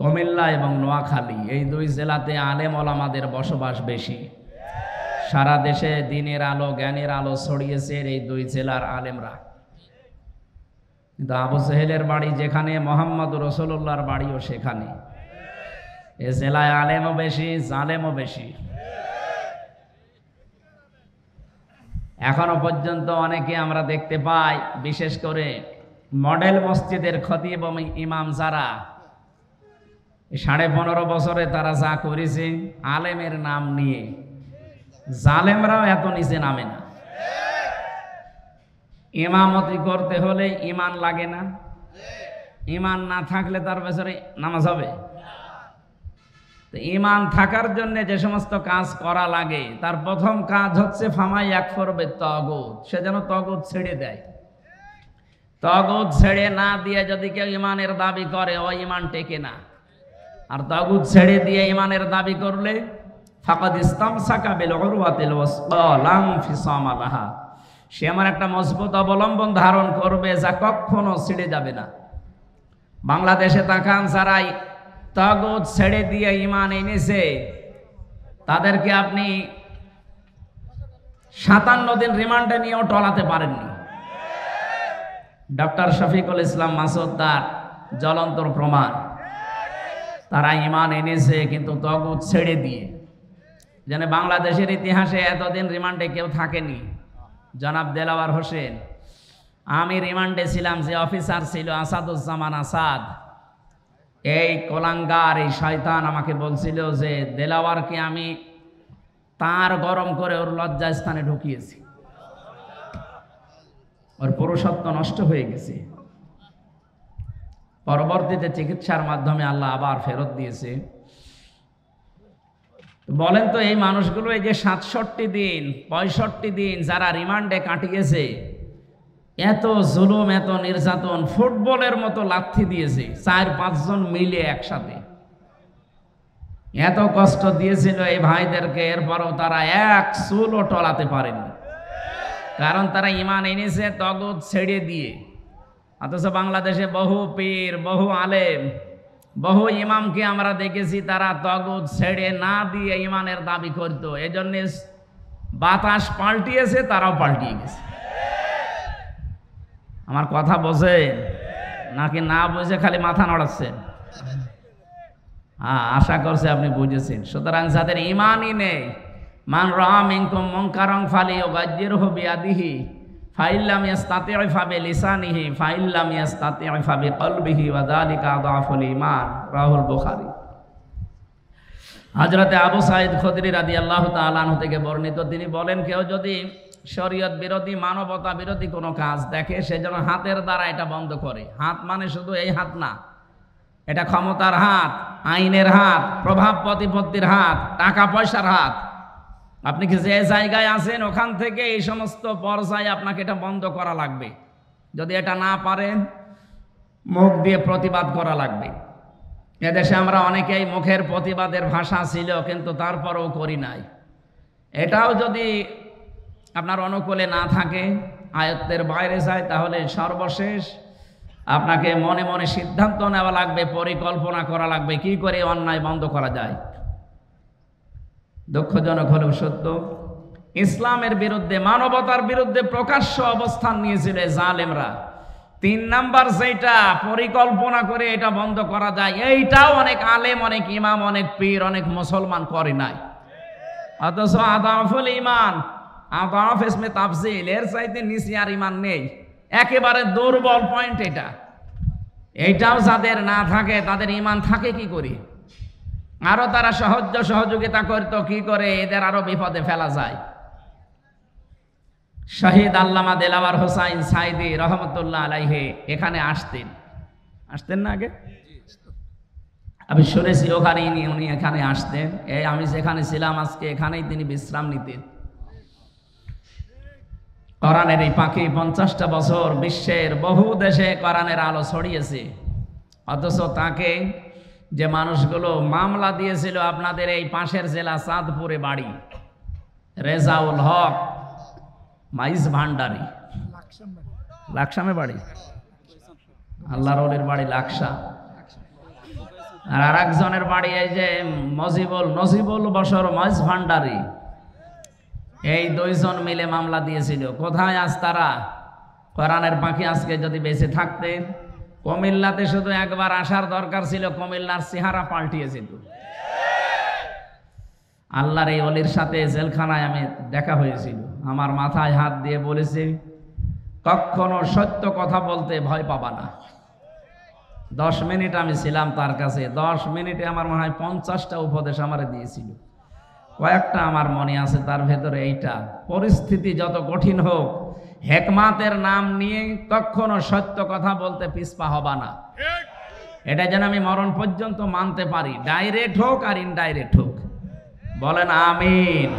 কুমিল্লা এবং নোয়াখালী এই দুই জেলাতে আলেম ওলামাদের বসবাস বেশি। সারা দেশে দিনের আলো জ্ঞানের আলো ছড়িয়েছে এই দুই জেলার আলেমরা। কিন্তু আবু জেহেলের বাড়ি যেখানে, মোহাম্মদ রাসূলুল্লাহর বাড়িও সেখানে। এ জেলায় আলেমও বেশি, জালেমও বেশি। এখনো পর্যন্ত অনেকে আমরা দেখতে পাই, বিশেষ করে মডেল মসজিদের খতিব এবং ইমাম যারা 15.5 বছরে তারা যা করেছে আলেমের নাম নিয়ে, জালেমরাও এত নিচে নামে না। ইমামতি করতে হলে ইমান লাগে না? ইমান না থাকলে তার পেছনে নামাজ হবে? ইমান থাকার জন্য যে সমস্ত কাজ করা লাগে তার প্রথম কাজ হচ্ছে ফামাই ইয়াকফুর বিত্তাগুত, সে যেন তাগুত ছেড়ে দেয়। তাগুত ছেড়ে না দিয়ে যদি কেউ ইমানের দাবি করে, ও ইমান টেকে না। আর তাগুত ছেড়ে দিয়ে ইমানের দাবি করলে ফাকাদ ইসতামসাকা বিল উরওয়াতিল ওয়াসকা লা ইনফিসামা লাহা, সে আমার একটা মজবুত অবলম্বন ধারণ করবে যা কখনো ছিঁড়ে যাবে না। বাংলাদেশে তাকান, যারাই তাগুত ছেড়ে দিয়ে ইমান এনেছে তাদেরকে আপনি 57 দিন রিমান্ডে নিয়েও টলাতে পারেননি। ডক্টর শফিকুল ইসলাম মাসুদ তার জ্বলন্ত প্রমাণ। তারা ইমান এনেছে কিন্তু তাগুত ছেড়ে দিয়ে। যেন বাংলাদেশের ইতিহাসে এতদিন রিমান্ডে কেউ থাকেনি। জনাব দেলাওয়ার হোসেন, আমি রিমান্ডে ছিলাম, যে অফিসার ছিল আসাদুজ্জামান আসাদ, এই কোলাঙ্গার এই শয়তান আমাকে বলছিল যে দেলাওয়ারকে আমি তার গরম করে ওর লজ্জাস্থানে ঢুকিয়েছি, ওর পুরুষত্ব নষ্ট হয়ে গেছে। পরবর্তীতে চিকিৎসার মাধ্যমে আল্লাহ আবার ফেরত দিয়েছে। বলেন তো, এই মানুষগুলো এই যে 67 দিন 65 দিন যারা রিমান্ডে কাটিয়েছে, এত জুলুম এত নির্যাতন, ফুটবলের মতো লাথি দিয়েছে 4-5 জন মিলে একসাথে, এত কষ্ট দিয়েছিল এই ভাইদেরকে, এরপরও তারা এক চুলও টলাতে পারেনি। কারণ তারা ইমান এনেছে তাগুত ছেড়ে দিয়ে। অথচ বাংলাদেশে বহু পীর, বহু আলেম, বহু ইমামকে আমরা দেখেছি তারা তাগুত ছেড়ে না দিয়ে ইমানের দাবি করত। এই জন্য বাতাস পাল্টিয়েছে, তারাও পাল্টিয়ে গেছে। আমার কথা বোঝেন নাকি না বুঝে খালি মাথা নড়াচ্ছেন? হ্যাঁ, আশা করছি আপনি বুঝেছেন। সুতরাং যাদের ইমানই নেই, মান রাআ মিনকুম মুনকারান ফালিয়ুগায়্যিরহু বিয়াদিহি ফাইল্লাম ইয়াস্তাতি' ফাবিলিসানিহি ফাইল্লাম ইয়াস্তাতি' ফাবিকলবিহি ওয়া যালিকা আযআফুল ঈমান, রাহুল বুখারী। হযরতে আবু সাঈদ খুদরি রাদিয়াল্লাহু তাআলা আনহু থেকে বর্ণিত, তিনি বলেন, কেউ যদি শরীয়ত বিরোধী, মানবতা বিরোধী কোনো কাজ দেখে, সে যেন হাতের দ্বারা এটা বন্ধ করে। হাত মানে শুধু এই হাত না, এটা ক্ষমতার হাত, আইনের হাত, প্রভাব প্রতিপত্তির হাত, টাকা পয়সার হাত। আপনি কি যে জায়গায় আছেন ওখান থেকে এই সমস্ত পর্যায়ে আপনাকে এটা বন্ধ করা লাগবে। যদি এটা না পারেন, মুখ দিয়ে প্রতিবাদ করা লাগবে। এদেশে আমরা অনেকেই মুখের প্রতিবাদের ভাষা ছিল, কিন্তু তারপরেও করি নাই। এটাও যদি আপনার অনুকূলে না থাকে, আয়ত্তের বাইরে যায়, তাহলে সর্বশেষ আপনাকে মনে মনে সিদ্ধান্ত নেওয়া লাগবে, পরিকল্পনা করা লাগবে কি করে অন্যায় বন্ধ করা যায়। দুঃখজনক হলেও সত্য, ইসলামের বিরুদ্ধে, মানবতার বিরুদ্ধে প্রকাশ্য অবস্থান নিয়েছিল জালেমরা। 3 নাম্বার যেটা পরিকল্পনা করে এটা বন্ধ করা যায়, এইটাও অনেক আলেম, অনেক ইমাম, অনেক পীর, অনেক মুসলমান করে নাই। অথচ আদাফুল ইমান, আদাফ ইসমে তাফজিল, এর চাইতে নিচে আর ইমান নেই। একেবারে দুর্বল পয়েন্ট এটা। এইটাও যাদের না থাকে, তাদের ইমান থাকে কি করে? আরো তারা সহযোগিতা করতো কি করে এদের আরো বিপদে ফেলা যায়। শহীদ আল্লামা দেলাওয়ার হোসাইন সাইদি রহমতুল্লাহ আলাইহি এখানে আসতেন না আগে? আমি শুনেছি ওখানে উনি এখানে আসতেন। আমি যেখানে ছিলাম আজকে, এখানেই তিনি বিশ্রাম নিতেন। কোরআনের এই পাখি 50টা বছর বিশ্বের বহু দেশে কোরআনের আলো ছড়িয়েছে। অথচ তাকে যে মানুষগুলো মামলা দিয়েছিল, আপনাদের এই পাশের জেলা চাঁদপুরে বাড়ি, রেজাউল হক মাইজ ভান্ডারি, লাকসামে বাড়ি, আল্লাহর ওলির বাড়ি লাকসা, আর আরেকজনের বাড়ি এই যে নজিবুল বশর মাইজ ভান্ডারি, এই দুইজন মিলে মামলা দিয়েছিল। কোথায় আজ তারা? কোরআনের পাখি আজকে যদি বেঁচে থাকতেন, কুমিল্লাতে শুধু একবার আসার দরকার ছিল, কুমিল্লার চেহারা পাল্টিয়েছিল। আল্লাহর এই ওলির সাথে জেলখানায় আমি দেখা হয়েছিল, আমার মাথায় হাত দিয়ে বলেছে কখনো সত্য কথা বলতে ভয় পাবা না। 10 মিনিট আমি ছিলাম তার কাছে, 10 মিনিটে আমার মনে হয় 50টা উপদেশ আমারে দিয়েছিল। কয়েকটা আমার মনে আছে, তার ভেতরে এইটা, পরিস্থিতি যত কঠিন হোক হেকমাতের নাম নিয়ে কখনো সত্য কথা বলতে পিছপা হবা না। এটা যেন আমি মরণ পর্যন্ত মানতে পারি, ডাইরেক্ট হোক আর ইনডাইরেক্ট হোক। বলেন আমিন।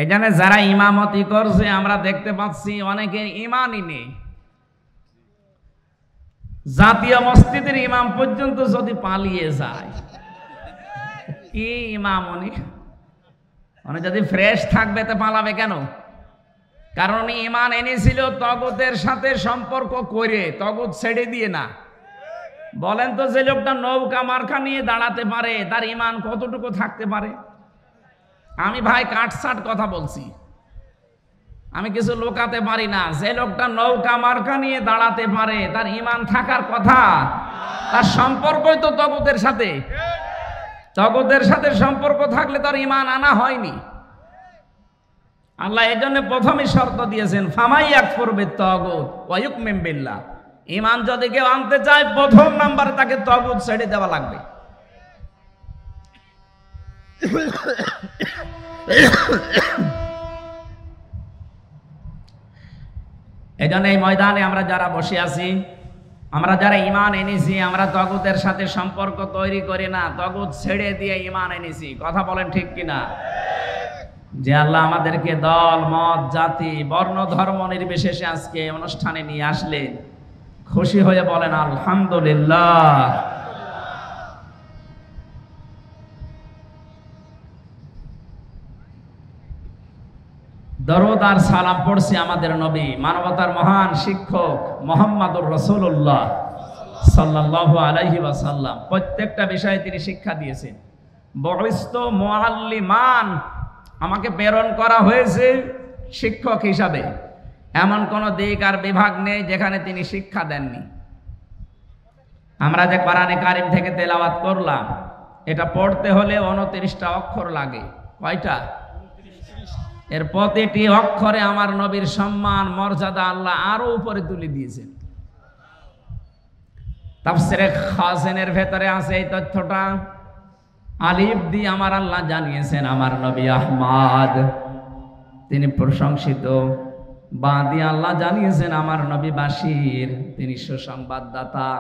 এই জন্য যারা ইমামতি করছে আমরা দেখতে পাচ্ছি অনেকের ইমানই নেই। জাতীয় মসজিদের ইমাম পর্যন্ত যদি পালিয়ে যায়, কি ইমাম উনি যদি ফ্রেশ থাকবে তো পালাবে কেন? কারণ উনি ইমান এনেছিল তগুতের সাথে সম্পর্ক করে, তগুত ছেড়ে দিয়ে না। বলেন তো, যে লোকটা নৌকা মার্কা নিয়ে দাঁড়াতে পারে তার ইমান কতটুকু থাকতে পারে? আমি ভাই কাটসাট কথা বলছি, আমি কিছু লুকাতে পারি না। যে লোকটা নৌকা মার্কা নিয়ে দাঁড়াতে পারে তার ইমান থাকার কথা। তার সম্পর্কই তো তগুতের সাথে। তগুতের সাথে সম্পর্ক থাকলে তার ইমান আনা হয়নি। আল্লাহ এই জন্য প্রথমে শর্ত দিয়েছেন, ফামাই ইয়াকফুর বিত্তাগুত ওয়া ইউমিন বিল্লাহ। ইমান যদি কেউ আনতে চায় প্রথম নাম্বারে তাকে তগুত ছেড়ে দেওয়া লাগবে। এই জন্য এই ময়দানে আমরা যারা বসে আছি, আমরা যারা ইমান এনেছি, আমরা তগুতের সাথে সম্পর্ক তৈরি করি না, তগুত ছেড়ে দিয়ে ইমান এনেছি। কথা বলেন ঠিক কিনা? যে আল্লাহ আমাদেরকে দল মত জাতি বর্ণ ধর্ম নির্বিশেষে আজকে অনুষ্ঠানে নিয়ে আসলেন, খুশি হয়ে বলেন আলহামদুলিল্লাহ। দরুদ আর সালাম পড়ছি আমাদের নবী, মানবতার মহান শিক্ষক মুহাম্মদুর রাসূলুল্লাহ সাল্লাল্লাহু আলাইহি ওয়াসাল্লাম। প্রত্যেকটা বিষয়ে তিনি শিক্ষা দিয়েছেন। বুইস্তু মুআল্লিমান, আমাকে প্রেরণ করা হয়েছে শিক্ষক হিসাবে। এমন কোন দিক আর বিভাগ নেই যেখানে তিনি শিক্ষা দেননি। আমরা যে কোরআনে কারিম থেকে তেলাওয়াত করলাম, এটা পড়তে হলে 29টা অক্ষর লাগে। কয়টা? এর প্রতিটি অক্ষরে আমার নবীর সম্মান মর্যাদা আল্লাহ আরো উপরে তুলে দিয়েছেন। তাফসীরে খাজিনের ভেতরে আছে এই তথ্যটা। আলিফ দিয়ে আমার আল্লাহ জানিয়েছেন আমার নবী আহমদ, তিনি প্রশংসিত। বা দিয়ে আল্লাহ জানিয়েছেন আমার নবী বাশির, তিনি সুসংবাদদাতা।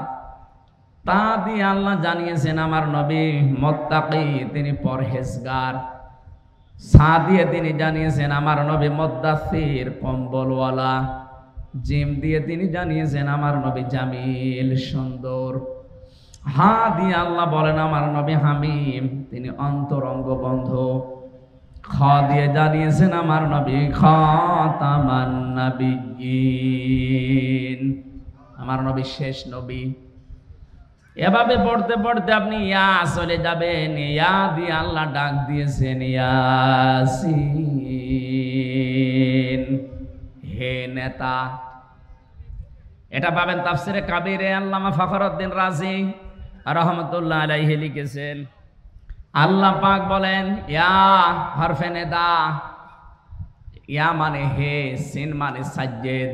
তা দিয়ে আল্লাহ জানিয়েছেন আমার নবী মুত্তাকি, তিনি পরহেজগার। সা দিয়ে তিনি জানিয়েছেন আমার নবী মুদ্দাসির, কম্বলওয়ালা। জিম দিয়ে তিনি জানিয়েছেন আমার নবী জামিল, সুন্দর। হা দিয়ে আল্লাহ বলেন আমার নবী হামিম, তিনি অন্তরঙ্গ বন্ধু। খ দিয়ে জানিয়েছেন আমার নবী খাতামান নাবিয়্যিন, আমার নবী শেষ নবী। এভাবে পড়তে পড়তে আপনি ইয়া চলে যাবেন। ইয়া দিয়ে আল্লাহ ডাক দিয়েছেন ইয়াসিন, হে নেতা। এটা পাবেন তাফসিরে কাবিরে। আল্লামা ফখরুদ্দিন রাজি রাহমাতুল্লাহ আলাইহি লিখেছেন, আল্লাহ পাক বলেন ইয়া হরফে নেদা। ইয়া মানে হে, সিন মানে সাজ্জেদ।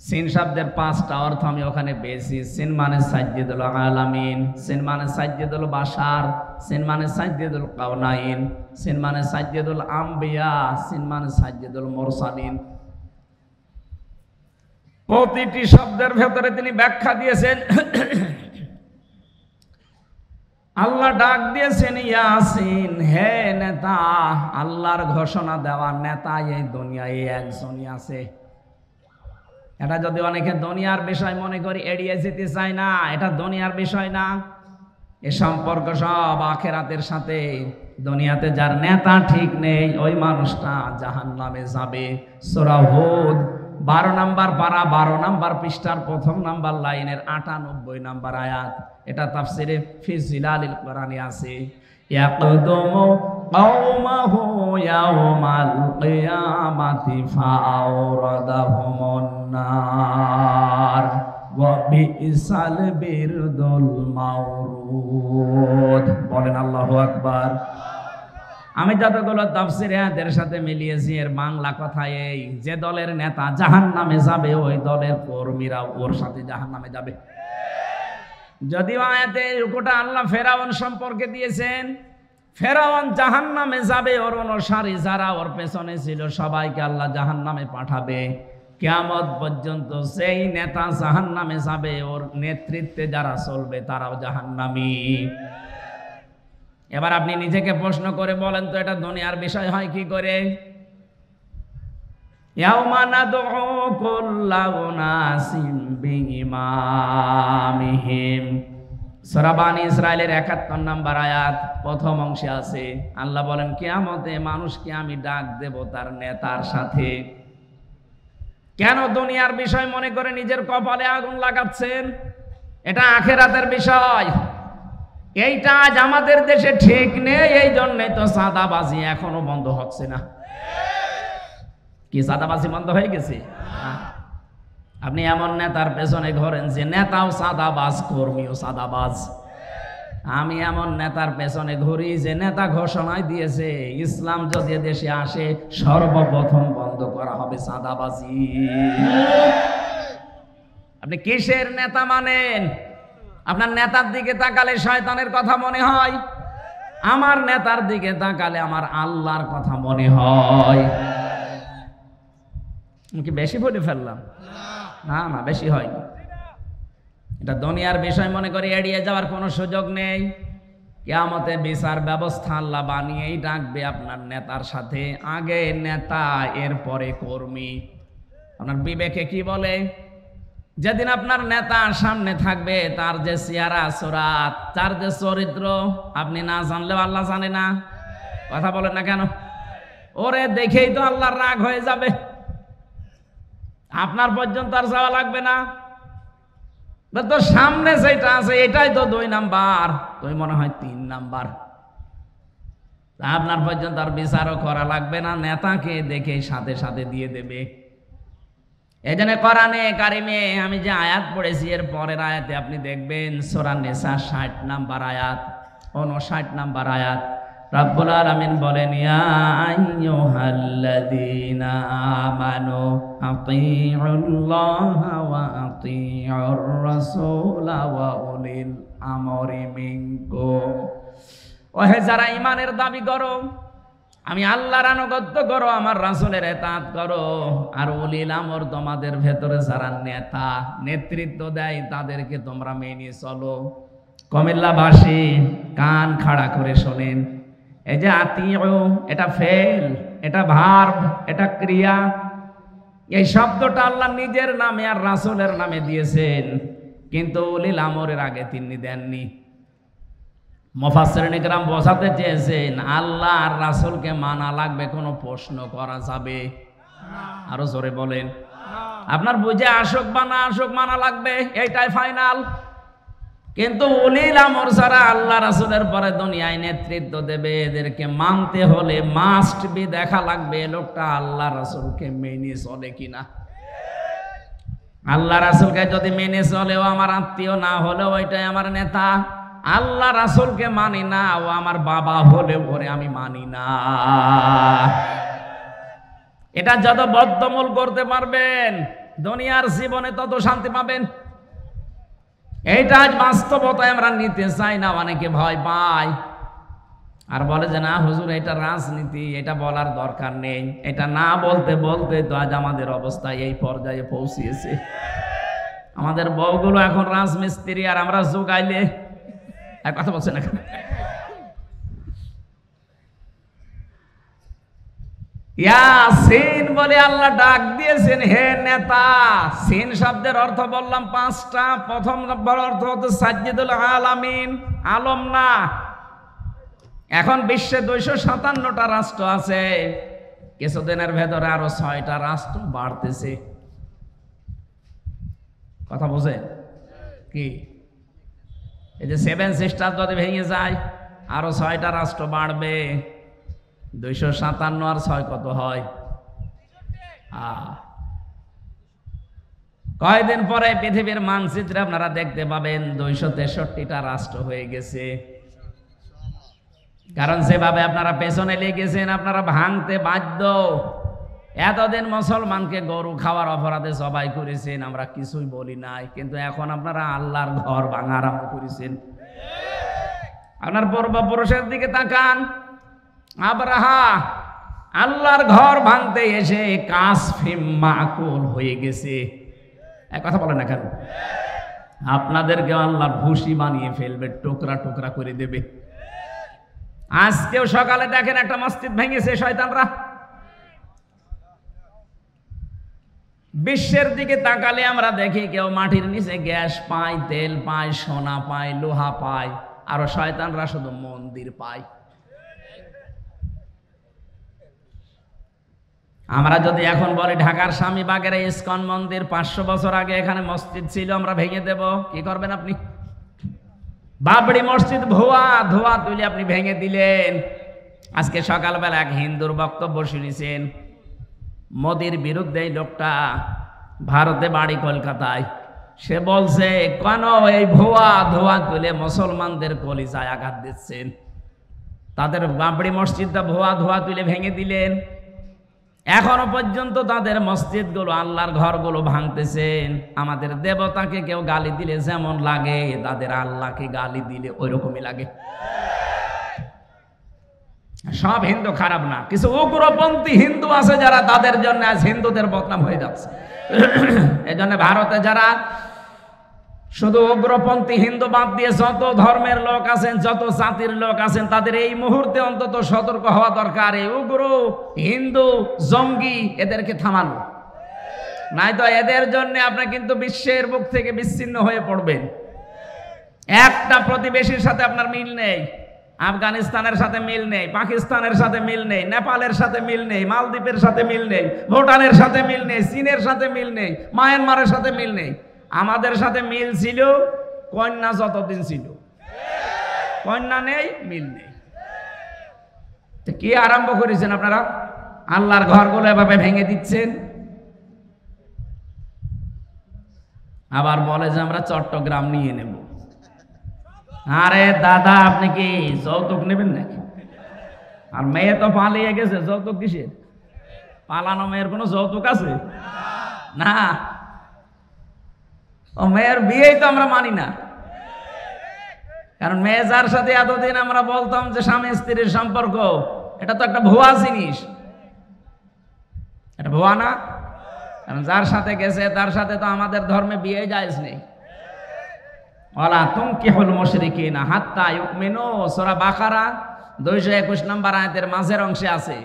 সিন শব্দের 5টা অর্থ আমি ওখানে পেয়েছি। সিন মানে সাজ্জেদুল আলামিন, সিন মানে সাজ্জেদুল বাশার, সিন মানে সাজ্জেদুল কাউনাইন, সিন মানে সাজ্জেদুল আম্বিয়া, সিন মানে সাজ্জেদুল মুরসালিন। প্রতিটি শব্দের ভেতরে তিনি ব্যাখ্যা দিয়েছেন। আল্লাহ ডাক দিয়েছেন ইয়াসিন, হে নেতা। আল্লাহর ঘোষণা দেওয়া নেতা এই দুনিয়ায় একজনই আছে। এটা যদি অনেকে দুনিয়ার বিষয় মনে করি এড়িয়ে যেতে চায় না, এটা দুনিয়ার বিষয় না। এ সম্পর্ক সব আখিরাতের সাথে। দুনিয়াতে যার নেতা ঠিক নেই ওই মানুষটা জাহান্নামে যাবে। সূরা হুদ 12 নাম্বার পারা 12 নাম্বার পৃষ্ঠার প্রথম নাম্বার লাইনের 98 নাম্বার আয়াত। এটা তাফসিরে ফি জিলালিল কোরআনে আছে। ইয়াকদুমু কওমাহু ইয়াওমাল কিয়ামাতি ফাআওরাদাহুমুন নার ওয়া বিইসাল বিরদুল মাওরুদ। বলেন আল্লাহু আকবার। আমি যতগুলো তাফসীরে আয়াতের সাথে মিলিয়েছি এর বাংলা কথা এই, যে দলের নেতা জাহান্নামে যাবে ওই দলের কর্মীরা ওর সাথে জাহান্নামে যাবে। যদিও আয়াতে রুকুটা আল্লাহ ফেরাউন সম্পর্কে দিয়েছেন, ফেরাউন জাহান্নামে যাবে, ওর অনুসারী যারা ওর পেছনে ছিল সবাইকে আল্লাহ জাহান্নামে পাঠাবে। কিয়ামত পর্যন্ত সেই নেতা জাহান্নামে যাবে, ওর নেতৃত্বে যারা চলবে তারাও জাহান্নামী। এবার আপনি নিজেকে প্রশ্ন করে বলেন তো, এটা দুনিয়ার বিষয় হয় কি করে? ইয়াউমা নাদউ কুল্লা উনাসিম বিইমামিহিম, সূরা বানী ইসরাইলের 71 নম্বর আয়াত প্রথম অংশে আছে। আল্লাহ বলেন কিয়ামতে মানুষকে আমি ডাক দেব তার নেতার সাথে। কেন দুনিয়ার বিষয় মনে করে নিজের কপালে আগুন লাগাচ্ছেন? এটা আখিরাতের বিষয়। এইটা আজ আমাদের দেশে ঠিক নেই, এই জন্যই তো চাঁদাবাজি এখনো বন্ধ হচ্ছে না। কি চাঁদাবাজি বন্ধ হয়ে গেছে? আপনি এমন নেতার পেছনে ঘোরেন যে নেতাও চাঁদাবাজ, কর্মীও চাঁদাবাজ। আমি এমন নেতার পেছনে ঘুরি যে নেতা ঘোষণায় দিয়েছে ইসলাম যদি দেশে আসে সর্বপ্রথম বন্ধ করা হবে চাঁদাবাজি। আপনি কিসের নেতা মানেন? আপনার নেতার দিকে তাকালে শয়তানের কথা মনে হয়, আমার নেতার দিকে তাকালে আমার আল্লাহর কথা মনে হয়। কি বেশি বলে ফেললাম? না না, বেশি হয়নি। এটা দুনিয়ার বিষয় মনে করে এড়িয়ে যাওয়ার কোনো সুযোগ নেই। কিয়ামতে বিচার ব্যবস্থা আল্লাহ বানিয়েই ডাকবে আপনার নেতার সাথে। আগে নেতা, এরপরে কর্মী। আপনার বিবেকে কি বলে? যেদিন আপনার নেতা সামনে থাকবে তার যে চেহারা সুরাত, তার যে চরিত্র আপনি না জানলেও আল্লাহ জানে না। কথা বলেন না কেন? ওরে দেখেই তো আল্লাহর রাগ হয়ে যাবে। আপনার পর্যন্ত আর যাওয়া লাগবে না। তো সামনে যেটা আছে এটাই তো 2 নাম্বার, তুই মনে হয় 3 নাম্বার। আপনার পর্যন্ত আর বিচারও করা লাগবে না, নেতাকে দেখে সাথে সাথে দিয়ে দেবে। এই জন্য কোরআনে কারিমে আমি যে আয়াত পড়েছি এর পরের আয়াতে আপনি দেখবেন সূরা নিসা 60 নাম্বার আয়াত, 59 নাম্বার আয়াত, রব্বুল আলামিন বলেন ইয়া আইয়ুহাল্লাযীনা আমানু আতিউল্লাহা ওয়া আতিউর রাসূলা ওয়া উলিল আমরি মিনকুম। ওহে যারা ঈমানের দাবি করো, আমি আল্লাহর আনুগত্য করো, আমার রাসূলের ইতাআত করো, আর উলিল আমর তোমাদের ভেতরে যারা নেতা নেতৃত্ব দেয় তাদেরকে তোমরা মেনে চলো। কুমিল্লাবাসী কান খাড়া করে শোনেন, এই যে আতিউ, এটা ফেল, এটা ভার্ব, এটা ক্রিয়া। এই শব্দটা আল্লাহ নিজের নামে আর রাসূলের নামে দিয়েছেন, কিন্তু উলিল আমরের আগে তিনি দেননি। মুফাসসিরিন ইকরাম বোঝাতে চেয়েছেন আল্লাহ আর রাসূলকে মানা লাগবে, কোনো প্রশ্ন করা যাবে না। আরো জোরে বলেন। আপনার বুঝে আসুক বা না আসুক মানা লাগবে, এইটাই ফাইনাল। কিন্তু উলিল আমর যারা আল্লাহ রাসূলের পরে দুনিয়ায় নেতৃত্ব দেবে এদেরকে মানতে হলে মাস্ট বি দেখা লাগবে লোকটা আল্লাহ রাসূলকে মেনে চলে কিনা। আল্লাহ রাসূলকে যদি মেনে চলেও আমার আত্মীয় না হলেও ওইটাই আমার নেতা। আল্লাহ রাসূলকে মানি না, ও আমার বাবা হলে ওরে আমি মানি না। এটা যত বদ্ধমূল করতে পারবেন দুনিয়ার জীবনে তত শান্তি পাবেন। এইটা আজ বাস্তবতায় আমরা নিতে চাই না, অনেকে ভয় পায় আর বলে যে না হুজুর এটা রাজনীতি, এটা বলার দরকার নেই। এটা না বলতে বলতে তো আজ আমাদের অবস্থা এই পর্যায়ে পৌঁছিয়েছে। আমাদের বউগুলো এখন রাজমিস্ত্রি আর আমরা যোগাইলে আর কথা বলছে না। ইয়াসিন বলে আল্লাহ ডাক দিয়েছেন হে নেতা। সিন শব্দের অর্থ বললাম 5টা। প্রথম নম্বর অর্থ হচ্ছে সাজ্জিদুল আলামিন, আলম না। এখন বিশ্বে 257টা রাষ্ট্র আছে, কিছুদিনের ভেতরে আরো 6টা রাষ্ট্র বাড়তেছে। কথা বোঝেন কি? এই যে 7 সিস্টার যদি ভেঙে যায়, আরো 6টা রাষ্ট্র বাড়বে, 257 আর 6 কত হয়? কয়েকদিন পরে পৃথিবীর মানচিত্রে আপনারা দেখতে পাবেন 263টা রাষ্ট্র হয়ে গেছে। কারণ যেভাবে আপনারা পেছনে লেগেছেন, আপনারা ভাঙতে বাধ্য। এতদিন মুসলমানকে গরু খাওয়ার অপরাধে জবাই করেছেন, আমরা কিছুই বলি নাই, কিন্তু এখন আপনারা আল্লাহর ঘর ভাঙা আরম্ভ করেছেন। আপনার পূর্বপুরুষের দিকে তাকান। আব্রাহা আল্লাহর ঘর ভাঙতে এসে কাসফিম মাকুল হয়ে গেছে। এক কথা বলে না কেন? আপনাদেরকে আল্লাহর ভুসি বানিয়ে ফেলবে, টুকরা টুকরা করে দেবে। আজকেও সকালে দেখেন একটা মসজিদ ভেঙেছে শয়তানরা। বিশ্বের দিকে তাকালে আমরা দেখি কেউ মাটির নিচে গ্যাস পায়, তেল পায়, সোনা পায়, লোহা পায়, আরো শয়তানরা শুধু মন্দির পায়। আমরা যদি এখন বলি ঢাকার স্বামীবাগের ইসকন মন্দির 500 বছর আগে এখানে মসজিদ ছিল, আমরা ভেঙে দেব, কি করবেন আপনি? বাবরি মসজিদ ধোয়া তুলে আপনি ভেঙে দিলেন। আজকে সকালবেলা এক হিন্দুর বক্তব্য শুনেছেন, মোদির বিরুদ্ধে এই লোকটা, ভারতে বাড়ি কলকাতায়, সে বলছে কেন এই ধোয়া তুলে মুসলমানদের কলিজায় আঘাত দিচ্ছেন? তাদের বাবরি মসজিদটা ধোয়া তুলে ভেঙে দিলেন। এখনো পর্যন্ত তাদের মসজিদগুলো, আল্লাহর ঘরগুলো ভাঙতেছেন। আমাদের দেবতাকে কেউ গালি দিলে যেমন লাগে, তাদের আল্লাহকে গালি দিলে ওই রকমই লাগে। সব হিন্দু খারাপ না, কিছু উগ্রপন্থী হিন্দু আছে যারা, তাদের জন্য আজ হিন্দুদের বদনাম হয়ে যাচ্ছে। এই জন্য ভারতে যারা শুধু উগ্রপন্থী হিন্দু বাদ দিয়ে যত ধর্মের লোক আছেন, যত জাতির লোক আছেন, তাদের এই মুহূর্তে অন্তত সতর্ক হওয়া দরকার। এই উগ্র হিন্দু জঙ্গি এদেরকে থামানো, নাই তো এদের জন্য আপনি কিন্তু বিশ্বের বুক থেকে বিচ্ছিন্ন হয়ে পড়বেন। একটা প্রতিবেশীর সাথে আপনার মিল নেই, আফগানিস্তানের সাথে মিল নেই, পাকিস্তানের সাথে মিল নেই, নেপালের সাথে মিল নেই, মালদ্বীপের সাথে মিল নেই, ভুটানের সাথে মিল নেই, চীনের সাথে মিল নেই, মায়ানমারের সাথে মিল নেই। আমাদের সাথে মিল ছিল কন্যা যতদিন ছিল, কন্যা নেই, মিল নেই। কি আরম্ভ করেছেন আপনারা? আল্লাহর ঘরগুলো এভাবে ভেঙে দিচ্ছেন। আবার বলে যে আমরা চট্টগ্রাম নিয়ে নেব। আরে দাদা, আপনি কি যৌতুক নেবেন নাকি? আর মেয়ে তো পালিয়ে গেছে, যৌতুক কিসের? পালানো মেয়ের কোনো যৌতুক আছে না? ও মেয়ের বিয়েই তো আমরা মানি না। কারণ মেয়ে যার সাথে এতদিন আমরা বলতাম যে স্বামী স্ত্রীর সম্পর্ক, এটা তো একটা ভুয়া জিনিস। এটা ভুয়া না? কারণ যার সাথে গেছে তার সাথে তো আমাদের ধর্মে বিয়ে জায়েজ নেই। ওয়ালা তুনকিহুল মুশরিকিনা হাত্তা ইউমিনু, সূরা বাকারা 221 নম্বর আয়াতের মাঝের অংশে আছে।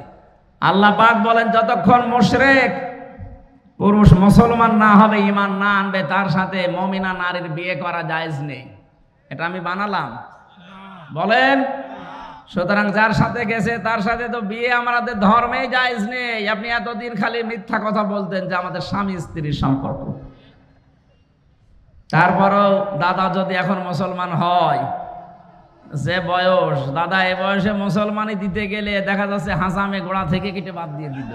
আল্লাহ পাক বলেন, যতক্ষণ মুশরিক পুরুষ মুসলমান না হবে, ঈমান না আনবে, তার সাথে মুমিনা নারীর বিয়ে করা জায়েজ নেই। এটা আমি বানালাম? বলেন। সুতরাং যার সাথে গেছে তার সাথে তো বিয়ে আমাদের ধর্মে জায়েজ নেই। আপনি এতদিন খালি মিথ্যা কথা বলতেন যে আমাদের স্বামী স্ত্রীর সম্পর্ক। তারপরও দাদা যদি এখন মুসলমান হয়, যে বয়স দাদা, এ বয়সে মুসলমানই দিতে গেলে দেখা যাচ্ছে হাসামে গোড়া থেকে কেটে বাদ দিয়ে দিল,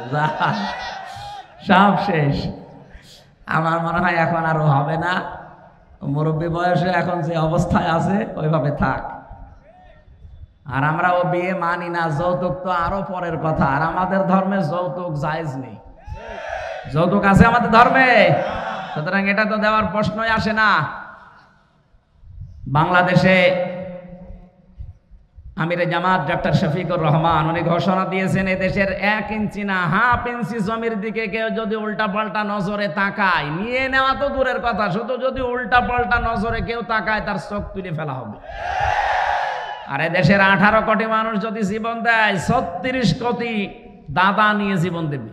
সব শেষ। আমার মনে হয় এখন আরো হবে না। মুরব্বী বয়সে এখন যে অবস্থায় আছে ওইভাবে থাক। আর আমরা ও বিয়ে মানি না, যৌতুক তো আরো পরের কথা। আর আমাদের ধর্মে যৌতুক জায়েজ নেই। যৌতুক আছে আমাদের ধর্মে, সুতরাং এটা তো দেওয়ার প্রশ্নই আসে না। বাংলাদেশে আমিরে জামাত ডক্টর শফিকুর রহমান উনি ঘোষণা দিয়েছেন, এদেশের 1 ইঞ্চি না হাফ ইঞ্চি জমির দিকে কেউ যদি উল্টা পাল্টা নজরে তাকায়, নিয়ে নেওয়া তো দূরের কথা, শুধু যদি উল্টা পাল্টা নজরে কেউ তাকায় তার চোখ তুলে ফেলা হবে। আর এদেশের 18 কোটি মানুষ যদি জীবন দেয়, 36 কোটি দাদা নিয়ে জীবন দেবে।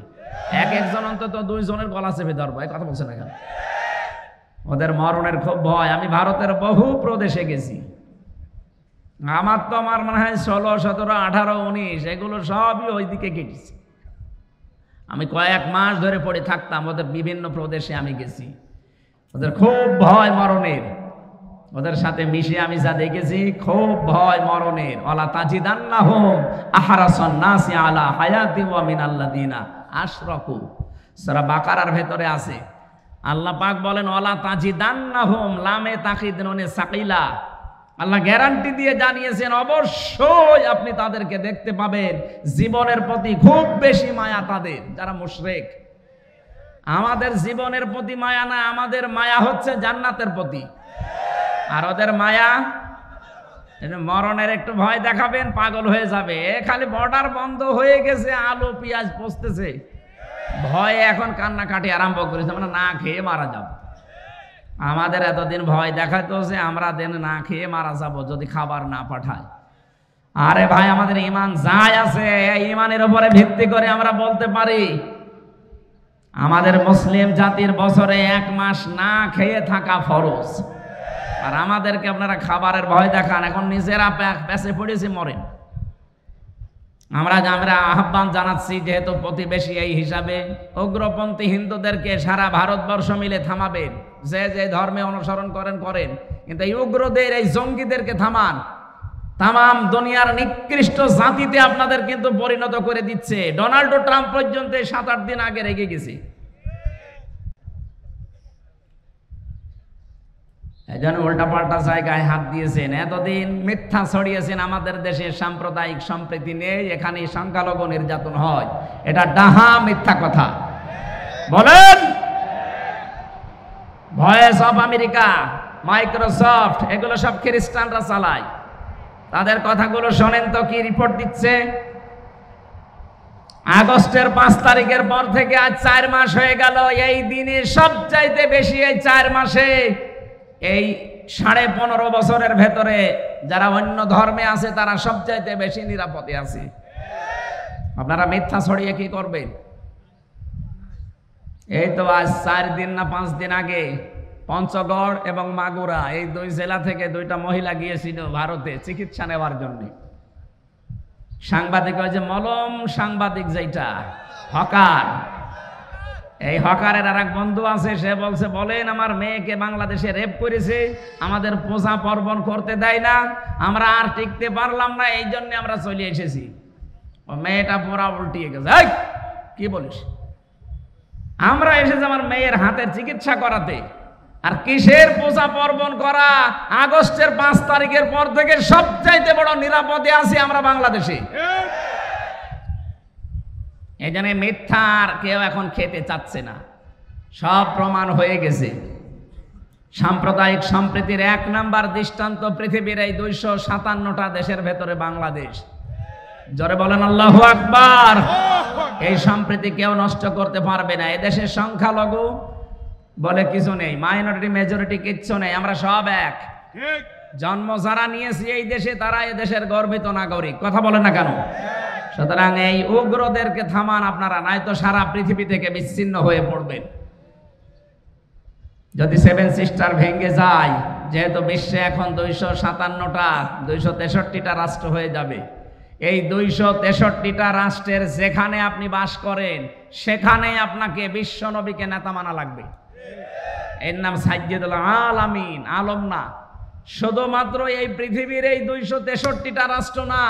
এক একজন অন্তত 2 জনের গলা চেপে ধরবো। এই কথা বলছে না কেন? ওদের মরণের খুব ভয়। আমি ভারতের বহু প্রদেশে গেছি। আমার তো আমার মনে হয় 16, 17, 18, 19 এগুলো সবই ওইদিকে কেটেছে। আমি কয়েক মাস ধরে পড়ে থাকতাম, ওদের বিভিন্ন প্রদেশে আমি গেছি। ওদের খুব ভয় মরণের। ওদের সাথে মিশে আমি যা দেখেছি, খুব ভয় মরণের। ওয়ালা তাজিদান্নাহুম আহরাসান নাসি আলা হায়াতি ওয়া মিনাল্লাযিনা আশরাকু। সূরা বাকারার ভেতরে আছে, আল্লাহ পাক বলেন ওয়ালা তাজিদান্নাহুম, লামে তাকিদ নুনে সাকিলা। আল্লাহ গ্যারান্টি দিয়ে জানিয়েছেন অবশ্যই আপনি তাদেরকে দেখতে পাবেন জীবনের প্রতি খুব বেশি মায়া তাদের, যারা মুশরিক। আমাদের জীবনের প্রতি মায়া না, আমাদের মায়া হচ্ছে জান্নাতের প্রতি। আর ওদের মায়া মরণের একটু ভয় দেখাবেন, পাগল হয়ে যাবে। খালি বর্ডার বন্ধ হয়ে গেছে, আলু পেঁয়াজ পচতেছে, ভয়ে এখন কান্নাকাটি আরম্ভ করেছে, আমরা না খেয়ে মারা যাব। আমাদের এতদিন ভয় দেখাতো যে আমরা দিন না খেয়ে মারা যাব যদি খাবার না পাঠায়। আরে ভাই, আমাদের ঈমান যাই আছে, এই ঈমানের উপরে ভিত্তি করে আমরা বলতে পারি আমাদের মুসলিম জাতির বছরে 1 মাস না খেয়ে থাকা ফরজ। আর আমাদেরকে আপনারা খাবারের ভয় দেখান, এখন নিজেরা পেছে পড়েছি মরেন। আমরা আহ্বান জানাচ্ছি, যেহেতু প্রতিবেশী এই হিসাবে উগ্রপন্থী হিন্দুদেরকে সারা ভারতবর্ষ মিলে থামাবেন। যে যে ধর্মে অনুসরণ করেন, কিন্তু এই উগ্রদের, এই জঙ্গিদেরকে থামান। তাম দুনিয়ার নিকৃষ্ট জাতিতে আপনাদের কিন্তু পরিণত করে দিচ্ছে। ডোনাল্ড ট্রাম্প পর্যন্ত 7-8 দিন আগে রেগে গেছে। এই জন্য উল্টাপাল্টা জায়গায় হাত দিয়েছেন, এতদিন মিথ্যা ছড়িয়েছেন আমাদের দেশে সাম্প্রদায়িক সম্প্রীতি নেই, এখানে সংখ্যালঘু নির্যাতন হয়। এটা ডাহা মিথ্যা কথা। বলেন, ভয়েস অফ আমেরিকা, মাইক্রোসফট, এগুলো সব খ্রিস্টানরা চালায়। তাদের কথাগুলো শোনেন তো কি রিপোর্ট দিচ্ছে। আগস্টের 5 তারিখের পর থেকে আজ 4 মাস হয়ে গেল। এই দিনে সবচাইতে বেশি, এই 4 মাসে, এই 15.5 বছরের ভেতরে যারা অন্য ধর্মে আছে তারা সবচাইতে বেশি নিরাপদে আছে। আপনারা মিথ্যা ছড়িয়ে কি করবেন? এই তো আজ 4 দিন না 5 দিন আগে পঞ্চগড় এবং মাগুরা, এই 2 জেলা থেকে 2টা মহিলা গিয়েছিল ভারতে চিকিৎসা নেওয়ার জন্য। সাংবাদিক, ওই যে মলম সাংবাদিক, যেটা হকার, এই হকারের আর এক বন্ধু আছে, সে বলছে, বলেন আমার মেয়েকে বাংলাদেশে রেপ করেছে, আমাদের পূজা পার্বণ করতে দেয় না, আমরা আর টিকতে পারলাম না, এই জন্য আমরা চলে এসেছি। ও মেয়েটা পুরা উল্টিয়ে গেছে। এই কি বলিস? আমরা এসেছি আমার মেয়ের হাতের চিকিৎসা করাতে, আর কিসের পূজা পার্বণ করা? আগস্টের 5 তারিখের পর থেকে সবচাইতে বড় নিরাপদে আছি আমরা বাংলাদেশে। এই জন্য মিথ্যার কেউ এখন খেতে চাচ্ছে না, সব প্রমাণ হয়ে গেছে। সাম্প্রদায়িক সম্প্রীতির 1 নাম্বার দৃষ্টান্ত পৃথিবীর এই 257টা দেশের ভেতরে বাংলাদেশ। জোরে বলেন আল্লাহু আকবার। এই সম্প্রীতি কেউ নষ্ট করতে পারবে না। এদেশের সংখ্যালঘু বলে কিছু নেই, মাইনরিটি মেজরিটি কিচ্ছু নেই, আমরা সব এক। জন্ম যারা নিয়েছি এই দেশে, তারা এদেশের গর্বিত নাগরিক। কথা বলেন না কেন? সুতরাং এই উগ্রদেরকে থামান আপনারা, নয়তো সারা পৃথিবী থেকে বিচ্ছিন্ন হয়ে পড়বেন। যদি 7 সিস্টার ভেঙে যায়, যেহেতু বিশ্বে এখন 263টা রাষ্ট্র হয়ে যাবে, এই 263টা রাষ্ট্রের যেখানে আপনি বাস করেন, সেখানেই আপনাকে বিশ্ব নবীকে নেতা মানা লাগবে। এর নাম সাইয়্যিদুল আলামিন, আলম না। শুধুমাত্র এই পৃথিবীর এই 263টা রাষ্ট্র না,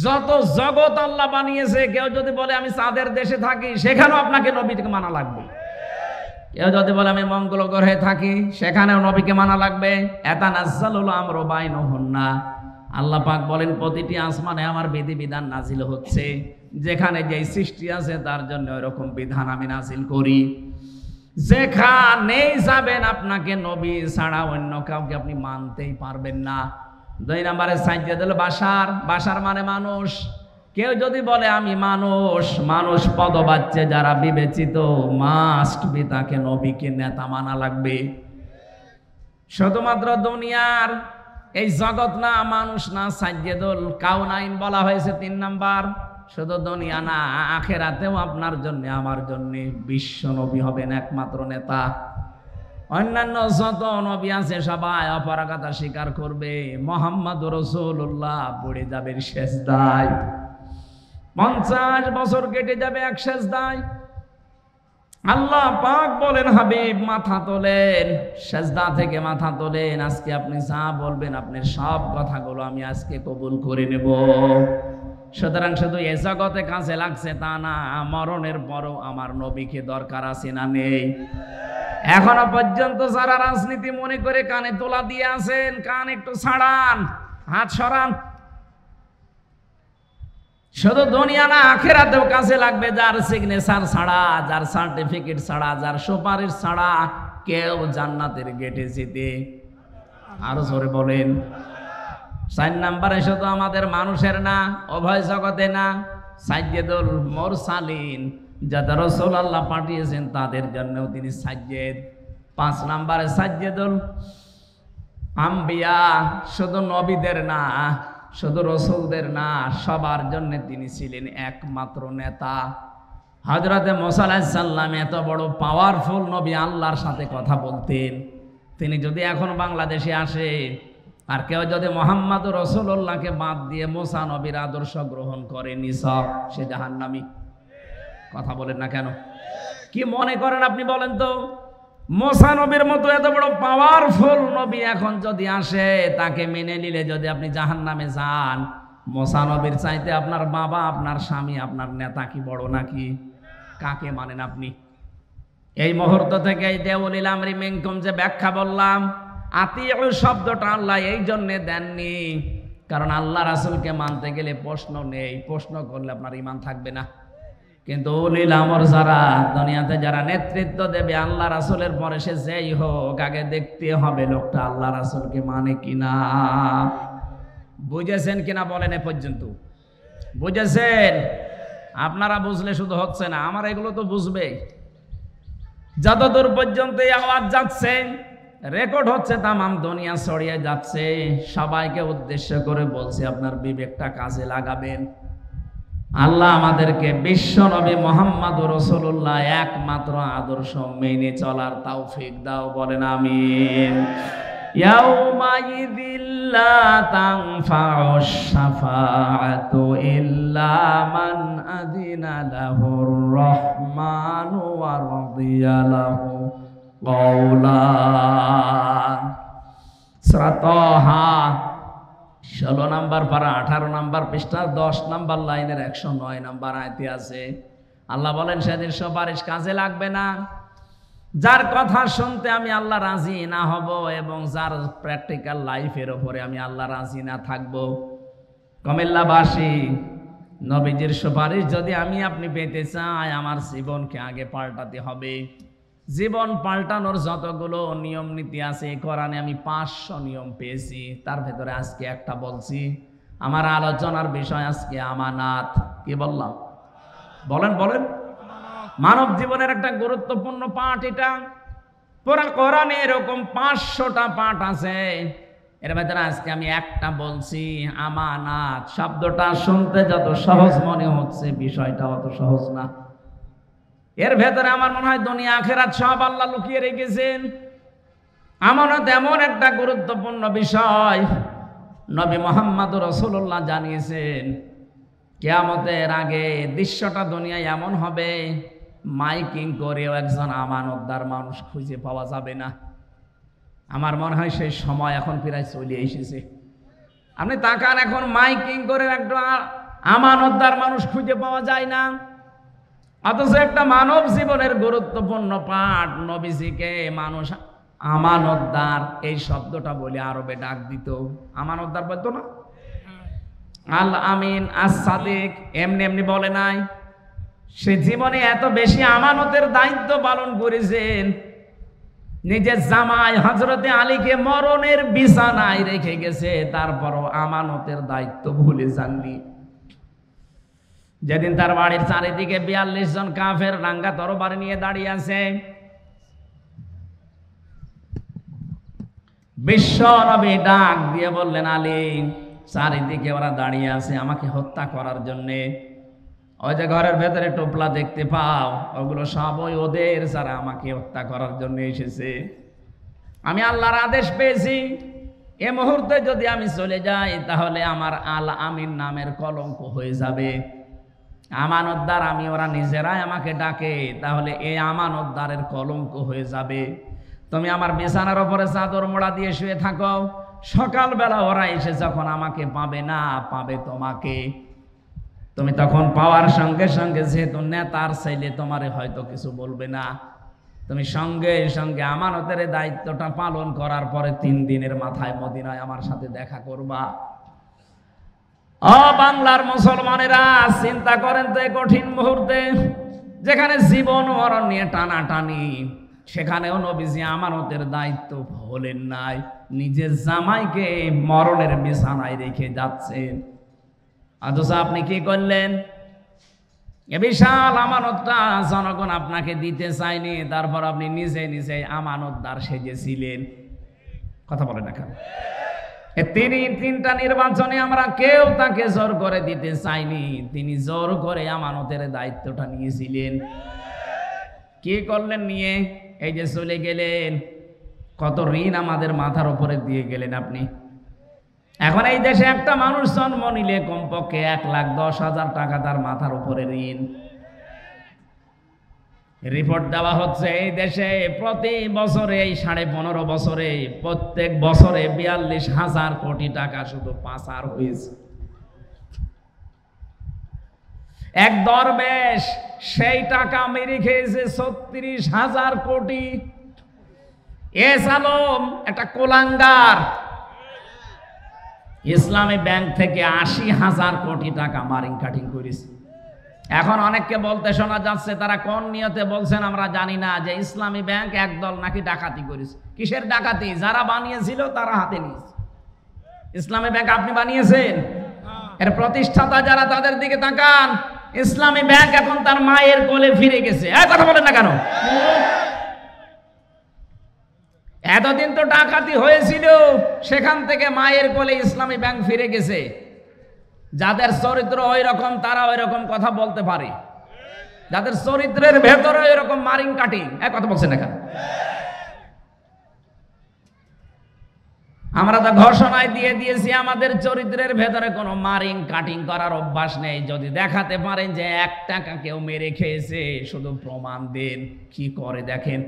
যত জগৎ আল্লাহ বানিয়েছে, কেউ যদি বলে আমি চাঁদের দেশে থাকি, সেখানেও আপনাকে নবীকে মানা লাগবে। কেউ যদি বলে আমি মঙ্গল গ্রহে থাকি, সেখানেও নবীকে মানা লাগবে। ইয়াতানাজ্জালুল আমরু বাইনাহুন্না, আল্লাহ পাক বলেন প্রতিটি আসমানে আমার বিধিবিধান নাজিল হচ্ছে, যেখানে যেই সৃষ্টি আছে তার জন্য ওইরকম বিধান আমি নাজিল করি। যেখানেই যাবেন আপনাকে নবী ছাড়া অন্য কাউকে আপনি মানতেই পারবেন না। 2 নম্বরে সাইয়্যিদুল বাশার, বাশার মানে মানুষ। কেউ যদি বলে আমি মানুষ, মানুষ পদবাচ্যে যারা বিবেচিত, মাস্ট বি তাকে নবীকে নেতা মানা লাগবে। শুধুমাত্র দুনিয়ার এই জগৎ না, মানুষ না, সাইয়্যিদুল কাউনাইন বলা হয়েছে 3 নাম্বার। শুধু দুনিয়া না, আখেরাতেও আপনার জন্য আমার জন্য বিশ্ব নবী হবেন একমাত্র নেতা। অন্যান্য যত নবী আছে সবাই অপারগতা স্বীকার করবে, মুহাম্মদুর রাসূলুল্লাহ পড়ে যাবে সেজদায়। 50 বছর কেটে যাবে এক সেজদায়। আল্লাহ পাক বলেন, হাবিব মাথা তোলেন, সেজদা থেকে মাথা তোলেন। আজকে আপনি যা বলবেন, আপনার সব কথাগুলো আমি আজকে কবুল করে নেব। সুতরাং শুধু এ জগতে কাজে লাগছে তা না, মরণের পরও আমার নবীকে দরকার আছে না নেই? এখনো পর্যন্ত যারা রাজনীতি মনে করে কানে তোলা দিয়ে আছেন, কান একটু ছাড়ান, হাত সরান। শুধু দুনিয়া না, আখিরাতেও কাজে লাগবে। যার সিগনেচার ছাড়া, যার সার্টিফিকেট ছাড়া, যার সুপারিশ ছাড়া কেউ জান্নাতের গেটে যেতে, আরো জোরে বলেন। 4 নাম্বারে শুধু আমাদের মানুষের না, উভয় জগতে না, সাইয়্যিদুল মুরসালিন যাদের রাসূল আল্লাহ পাঠিয়েছেন তাদের জন্যও তিনি সাইয়্যিদ। 5 নাম্বারে সাইয়্যিদুল আম্বিয়া, শুধু নবীদের না, শুধু রসুলদের না, সবার জন্য তিনি ছিলেন একমাত্র নেতা। হযরতে মুসা আলাইহিস সালাম এত বড় পাওয়ারফুল নবী, আল্লাহর সাথে কথা বলতেন। তিনি যদি এখন বাংলাদেশে আসে আর কেউ যদি মুহাম্মদ রাসূলুল্লাহকে বাদ দিয়ে মুসা নবীর আদর্শ গ্রহণ করে, নিছক সে জাহান্নামী। কথা বলেন না কেন? কি মনে করেন আপনি বলেন তো? মুসা নবীর মতো এত বড় পাওয়ারফুল নবী এখন যদি আসে, তাকে মেনে নিলে যদি আপনি জাহান্নামে যান, মুসা নবীর চাইতে আপনার বাবা, আপনার স্বামী, আপনার নেতা কি বড় নাকি? কাকে মানেন আপনি? এই মুহূর্ত থেকে দেউলিল আমরি মিনকুম যে ব্যাখ্যা বললাম, আতিউ শব্দটা আল্লাহ এই জন্যে দেননি কারণ আল্লাহ রাসূলকে মানতে গেলে প্রশ্ন নেই, প্রশ্ন করলে আপনার ঈমান থাকবে না। কিন্তু উলিল আমর যারা দুনিয়াতে যারা নেতৃত্ব দেবে আল্লাহ রাসূলের পরে, সে যেই হোক, আগে দেখতে হবে লোকটা আল্লাহ রাসূলকে মানে কিনা। বুঝেছেন কিনা বলেন এ পর্যন্ত? বুঝেছেন? আপনারা বুঝলে শুধু হচ্ছে না, আমার এগুলো তো বুঝবে। যতদূর পর্যন্ত এই আওয়াজ যাচ্ছে, রেকর্ড হচ্ছে, তামাম দুনিয়া ছড়িয়ে যাচ্ছে, সবাইকে উদ্দেশ্য করে বলছে আপনার বিবেকটা কাজে লাগাবেন। আল্লাহ আমাদেরকে বিশ্ব নবী মুহাম্মদুর রাসূলুল্লাহ একমাত্র আদর্শ মেনে চলার তৌফিক দাও, বলেন আমিন। ইয়াউমা ইযিল্লা তানফাউশ শাফাআতু ইল্লা মান আযিনা লাহুর রাহমানু ওয়া রাদিয়া লাহু কওলা। সূরা তাহা 16 নম্বর পারা 18 নম্বর পৃষ্ঠা 10 নম্বর লাইনের 109 নম্বর আয়াতে আছে। আল্লাহ বলেন, সেদিন সুপারিশ কাজে লাগবে না। যার কথা শুনতে আমি আল্লাহ রাজি না হব এবং যার প্র্যাকটিক্যাল লাইফের উপরে আমি আল্লাহ রাজি না থাকব। কুমিল্লাবাসী, নবীজির সুপারিশ যদি আমি আপনি পেতে চাই, আমার জীবনকে আগে পাল্টাতে হবে। জীবন পাল্টানোর যতগুলো নিয়ম নীতি আছে কোরআনে আমি 500 নিয়ম পেয়েছি, তার ভেতরে আজকে একটা বলছি। আমার আলোচনার বিষয় আজকে আমানাত। কি বললাম? বলেন বলেন। মানব জীবনের একটা গুরুত্বপূর্ণ পাঠ এটা। পুরা কোরআনে এরকম 500টা পাঠ আছে, এর ভেতরে আজকে আমি একটা বলছি, আমানাত। শব্দটা শুনতে যত সহজ মনে হচ্ছে, বিষয়টা অত সহজ না। এর ভেতরে আমার মনে হয় দুনিয়া আখিরাত সব আল্লাহ লুকিয়ে রেখেছেন। আমানত এমন একটা গুরুত্বপূর্ণ বিষয়, নবী মুহাম্মদুর রাসূলুল্লাহ জানিয়েছেন কিয়ামতের আগে দৃশ্যটা দুনিয়ায় এমন হবে, মাইকিং করেও একজন আমানতদার মানুষ খুঁজে পাওয়া যাবে না। আমার মনে হয় সেই সময় এখন প্রায় চলে এসেছে। আপনি তাকান, এখন মাইকিং করে একটা আমানতদার মানুষ খুঁজে পাওয়া যায় না। অথচ একটা মানব জীবনের গুরুত্বপূর্ণ পাঠ, নবীজিকে মানুষ আমানতদার এই শব্দটা বলে আরবে ডাক দিত। আমানতদার বলতো না, আল আমিন, আস সাদিক, এমনি এমনি বলে নাই। সে জীবনে এত বেশি আমানতের দায়িত্ব পালন করেছেন, নিজের জামাই হযরতে আলীকে মরণের বিছানায় রেখে গেছে, তারপরও আমানতের দায়িত্ব ভুলে যাননি। যেদিন তার বাড়ির চারিদিকে 42 জন কাফের রাঙ্গা তরবারি নিয়ে দাঁড়িয়ে আছে, বিশ্ব নবী ডাক দিয়ে বললেন, আলী, চারিদিকে ওরা দাঁড়িয়ে আছে আমাকে হত্যা করার জন্যে। ওই যে ঘরের ভেতরে টোপলা দেখতে পাও, ওগুলো সবই ওদের, যারা আমাকে হত্যা করার জন্য এসেছে। আমি আল্লাহর আদেশ পেয়েছি, এ মুহূর্তে যদি আমি চলে যাই তাহলে আমার আল আমিন নামের কলঙ্ক হয়ে যাবে। আমানতদার আমি, ওরা নিজেরাই আমাকে ডাকে, তাহলে এই আমানতদারের কলঙ্ক হয়ে যাবে। তুমি আমার বিছানার উপরে চাদর মোড়া দিয়ে শুয়ে থাকো, সকালবেলা ওরা এসে যখন আমাকে পাবে না, পাবে তোমাকে। তুমি তখন পাওয়ার সঙ্গে সঙ্গে যেহেতু নেতার ছেলে, তোমারে হয়তো কিছু বলবে না, তুমি সঙ্গে সঙ্গে আমানতের দায়িত্বটা পালন করার পরে 3 দিনের মাথায় মদিনায় আমার সাথে দেখা করবা। ও বাংলার মুসলমানেরা, চিন্তা করেন তো এই কঠিন মুহূর্তে যেখানে জীবন মরণ নিয়ে টানাটানি, সেখানেও নবীজি আমানতের দায়িত্ব ভোলেন নাই, নিজের জামাইকে মরণের বিছানায় রেখে যাচ্ছেন। অথচ আপনি কি করলেন? এ বিশাল আমানতটা জনগণ আপনাকে দিতে চায়নি, তারপর আপনি নিজে নিজে আমানতদার সেজেছিলেন। কথা বলেন না কেন? তিনি 3টা নির্বাচনে আমরা কেউ তাকে জোর করে দিতে চাইনি, তিনি জোর করে আমানতের দায়িত্বটা নিয়েছিলেন। কি করলেন নিয়ে? এই যে চলে গেলেন, কত ঋণ আমাদের মাথার উপরে দিয়ে গেলেন আপনি। এখন এই দেশে একটা মানুষ জন্ম নিলে কমপক্ষে 1,10,000 টাকা তার মাথার উপরে ঋণ। রিপোর্ট দেওয়া হচ্ছে এই দেশে প্রতি বছরে, এই 15.5 বছরে, প্রত্যেক বছরে 42,000 কোটি টাকা শুধু পাচার হয়েছে। এক দরবেশ সেই টাকা মেরে খেয়েছে 36,000 কোটি। এস আলম একটা কোলাঙ্গার ইসলামী ব্যাংক থেকে 80,000 কোটি টাকা মারিং কাটিং করেছে। এখন অনেককে বলতে শোনা যাচ্ছে, তারা কোন নিয়তে বলছেন আমরা জানি না, যে ইসলামী ব্যাংক একদল নাকি ডাকাতি করেছে। কিসের ডাকাতি? যারা বানিয়েছিল তারা হাতে নিয়েছে। ইসলামী ব্যাংক আপনি বানিয়েছেন? এর প্রতিষ্ঠাতা যারা, তাদের দিকে তাকান। ইসলামী ব্যাংক এখন তার মায়ের কোলে ফিরে গেছে। কথা বলেন না কেন? এতদিন তো ডাকাতি হয়েছিল, সেখান থেকে মায়ের কোলে ইসলামী ব্যাংক ফিরে গেছে। যাদের চরিত্র ওই রকম, তারা ওই রকম কথা বলতে পারে, যাদের চরিত্রের ভেতরে ওই রকম মারিং কাটিং। কথা বলছেন না কেন? আমরা তো ঘোষণায় দিয়ে দিয়েছি আমাদের চরিত্রের ভেতরে কোনো মারিং কাটিং করার অভ্যাস নেই। যদি দেখাতে পারেন যে 1 টাকা কেউ মেরে খেয়েছে, শুধু প্রমাণ দেন। কি করে দেখেন,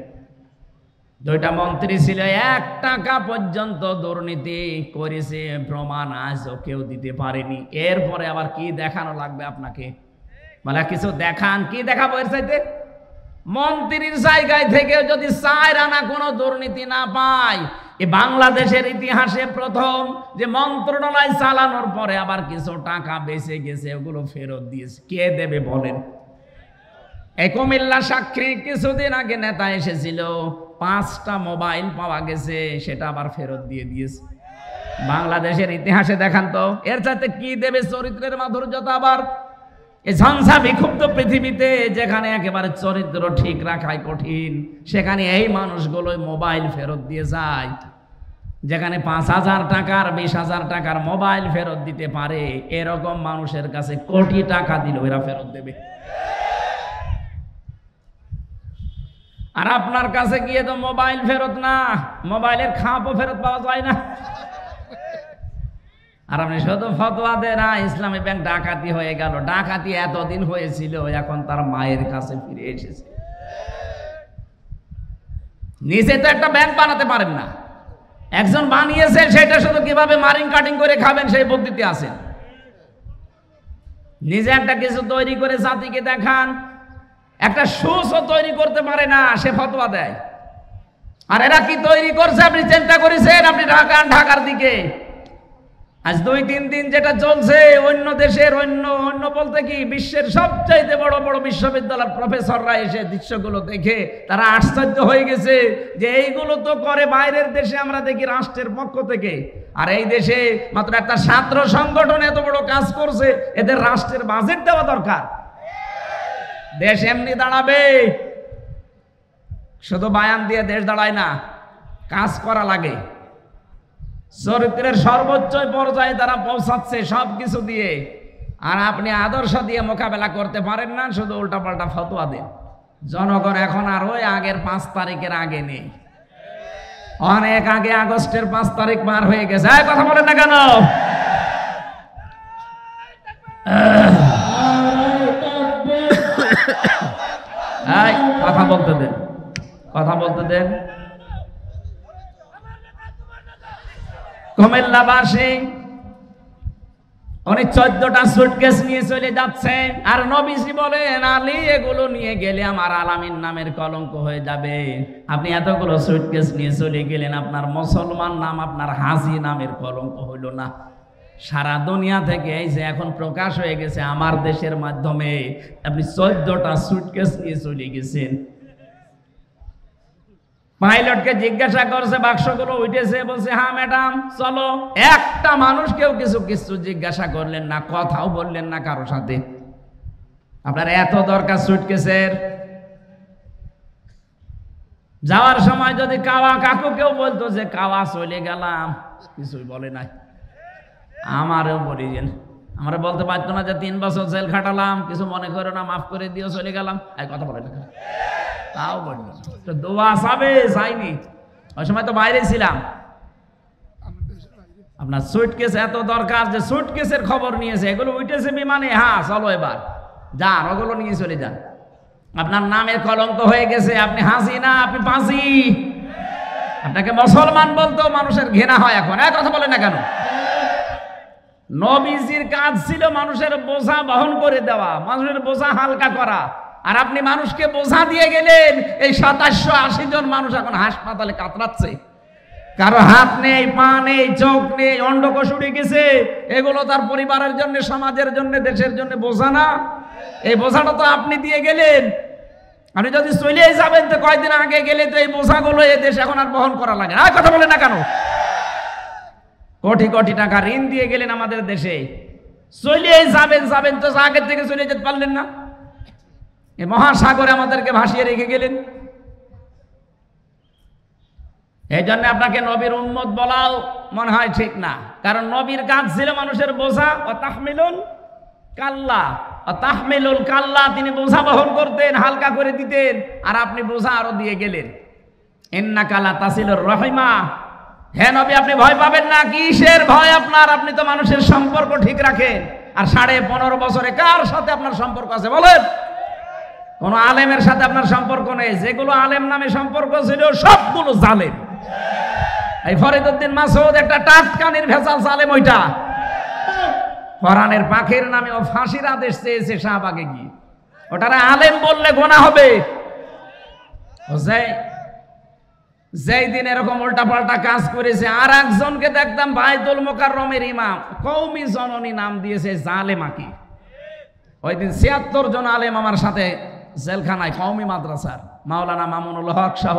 2টা মন্ত্রী ছিল, 1 টাকা পর্যন্ত দুর্নীতি করেছে, প্রমাণ আজও কেউ দিতে পারেনি। এরপরে আবার কি দেখানো লাগবে আপনাকে? মানে কিছু দেখান, কি দেখাবো এর চাইতে? মন্ত্রীর জায়গায় থেকে যদি 4 আনা কোনো দুর্নীতি না পায়, এই বাংলাদেশের ইতিহাসে প্রথম যে মন্ত্রণালয় চালানোর পরে আবার কিছু টাকা বেঁচে গেছে, ওগুলো ফেরত দিয়েছে। কে দেবে বলেন? এই কুমিল্লা সাক্ষী কিছুদিন আগে নেতা এসেছিল, 5টা মোবাইল পাওয়া গেছে, সেটা আবার ফেরত দিয়ে দিয়েছে। বাংলাদেশের ইতিহাসে দেখান তো এর চাইতে কি দেবে চরিত্রের মাধুর্যতা? আবার এই ঝঞ্ঝা বিক্ষুব্ধ পৃথিবীতে, যেখানে একেবারে চরিত্র ঠিক রাখাই কঠিন, সেখানে এই মানুষগুলো মোবাইল ফেরত দিয়ে যায়। যেখানে 5,000 টাকার 20,000 টাকার মোবাইল ফেরত দিতে পারে, এরকম মানুষের কাছে কোটি টাকা দিল এরা ফেরত দেবে। আর আপনার কাছে গিয়ে তো মোবাইল ফেরত না, মোবাইলের খাপও ফেরত পাওয়া যায় না। আর আপনি শুধু ফতোয়া দেন, না ইসলামী ব্যাংক ডাকাতি হয়ে গেল। ডাকাতি এতদিন হয়েছিল, এখন তার মায়ের কাছে ফিরে এসেছে। নিজে তো একটা ব্যাংক বানাতে পারেন না, একজন বানিয়েছে, সেটা শুধু কিভাবে মারিং কাটিং করে খাবেন সেই পদ্ধতি আছে। নিজে একটা কিছু তৈরি করে জাতিকে দেখান। একটা সুসও তৈরি করতে পারে না, সে ফতোয়া দেয়। আর এরা কি তৈরি করছে আপনি চিন্তা করেছেন? আপনি ঢাকার দিকে আজ 2-3 দিন যেটা চলছে, অন্য দেশের অন্য বলতে কি বিশ্বের সবচাইতে বড় বড় বিশ্ববিদ্যালয়ের প্রফেসররা এসে দৃশ্যগুলো দেখে তারা আশ্চর্য হয়ে গেছে যে এইগুলো তো করে বাইরের দেশে, আমরা দেখি রাষ্ট্রের পক্ষ থেকে। আর এই দেশে মাত্র একটা ছাত্র সংগঠন এত বড় কাজ করছে, এদের রাষ্ট্রের বাজেট দেওয়া দরকার। দেশ এমনি দাঁড়াবে, শুধু বায়ান দিয়ে দেশ দাঁড়ায় না, কাজ করা লাগে। চরিত্রের সর্বোচ্চ পর্যায়ে তারা পৌঁছাচ্ছে সবকিছু দিয়ে, আর আপনি আদর্শ দিয়ে মোকাবেলা করতে পারেন না, শুধু উল্টাপাল্টা ফতোয়া দেন। জনগণ এখন আর ওই আগের 5 তারিখের আগে নেই, অনেক আগে আগস্টের 5 তারিখ পার হয়ে গেছে। কথা বলেন না কেন? এই কথা বলতে দেন, কথা বলতে দেন। কুমিল্লাবাসী উনি 14টা সুটকেস নিয়ে চলে যাচ্ছে, আর নবীজি বলেন আলী এগুলো নিয়ে গেলে আমার আলামিন নামের কলঙ্ক হয়ে যাবে। আপনি এতগুলো সুটকেস নিয়ে চলে গেলেন, আপনার মুসলমান নাম আপনার হাজি নামের কলঙ্ক হইল না? সারা দুনিয়া থেকে এই যে এখন প্রকাশ হয়ে গেছে আমার দেশের মাধ্যমে, আপনি 14টা সুটকেস নিয়ে চলে গেছেন। পাইলটকে জিজ্ঞাসা করছে বাক্সগুলো উঠেছে, বলছে হ্যাঁ ম্যাডাম চলো। একটা মানুষকেও কিছু জিজ্ঞাসা করলেন না, কথাও বললেন না কারো সাথে। আপনার এত দরকার সুটকেসের? যাওয়ার সময় যদি কাওয়া কাকু কেউ বলতো যে কাওয়া চলে গেলাম, কিছুই বলে নাই। আমারও বলিলেন, আমরা বলতে পারতো না যে 3 বছর জেল খাটালাম, কিছু মনে করো না, মাফ করে দিও, চলে গেলাম? এই কথা বলে না, তাও বলল তো দোয়া চাবে চাইনি। ওই সময় তো বাইরে ছিলাম। আপনার সুটকেস এত দরকার যে সুটকেসের খবর নিয়েছে, এগুলো উঠেছে বিমানে, হ্যাঁ চলো এবার যান, ওগুলো নিয়ে চলে যান। আপনার নামের কলঙ্ক হয়ে গেছে, আপনি হাসি না, আপনি পাঁচি। আপনাকে মুসলমান বলতো মানুষের ঘৃণা হয় এখন। এক কথা বলে না কেন? নবীজির কাজ ছিল মানুষের বোঝা বহন করে দেওয়া, মানুষের বোঝা হালকা করা, আর আপনি মানুষকে বোঝা দিয়ে গেলেন। এই 2780 জন মানুষ এখন হাসপাতালে কাতরাচ্ছে, কারো হাত নেই, পা নেই, চোখ নেই, অন্ডকোষ উড়ে গেছে। এগুলো তার পরিবারের জন্য, সমাজের জন্য, দেশের জন্য বোঝা না? এই বোঝাটা তো আপনি দিয়ে গেলেন। আপনি যদি চলে যাবেন তো কয়েকদিন আগে গেলে তো এই বোঝাগুলো এই দেশ এখন আর বহন করা লাগে না। কথা বলে না কেন? কোটি কোটি টাকা ঋণ দিয়ে গেলেন আমাদের দেশে, চলে যাবেন তো আগের থেকে চলে যেতে পারলেন না? এই মহাসাগরে আমাদেরকে ভাসিয়ে রেখে গেলেন। এই জন্য আপনাকে নবীর উম্মত বলাও মনে হয় ঠিক না, কারণ নবীর কাজ ছিল মানুষের বোঝা। ও তাহমিলুল কাল্লা, ও তাহমিলুল কাল্লা, তিনি বোঝা বহন করতেন, হালকা করে দিতেন, আর আপনি বোঝা আরো দিয়ে গেলেন। ইন্নাকা লা তাসিলুর রহিমা, হে নবী আপনি ভয় পাবেন না। কিসের ভয় আপনার? আপনি তো মানুষের সম্পর্ক ঠিক রাখেন। আর 15.5 বছরে কার সাথে আপনার সম্পর্ক আছে বলেন? কোন আলেমের সাথে আপনার সম্পর্ক নেই। যেগুলো আলেম নামে সম্পর্ক ছিল সবগুলো জালেম। এই ফরিদউদ্দিন মাসউদ একটা টাটকা নির্ভেজাল জালেম। ওইটা কোরআনের পাখির নামে ও ফাঁসির আদেশ চেয়েছে শাহবাগে গিয়ে, ওটারে আলেম বললে গোনা হবে। যেই দিন এরকম উল্টাপাল্টা কাজ করেছে, আর একজনকে দেখতাম বাইতুল মোকাররমের ইমাম, কওমি জননী নাম দিয়েছে জালেমাকি। ওই দিন 76 জন আলেম আমার সাথে জেলখানায়, কওমি মাদ্রাসার মাওলানা মামুনুল হক সহ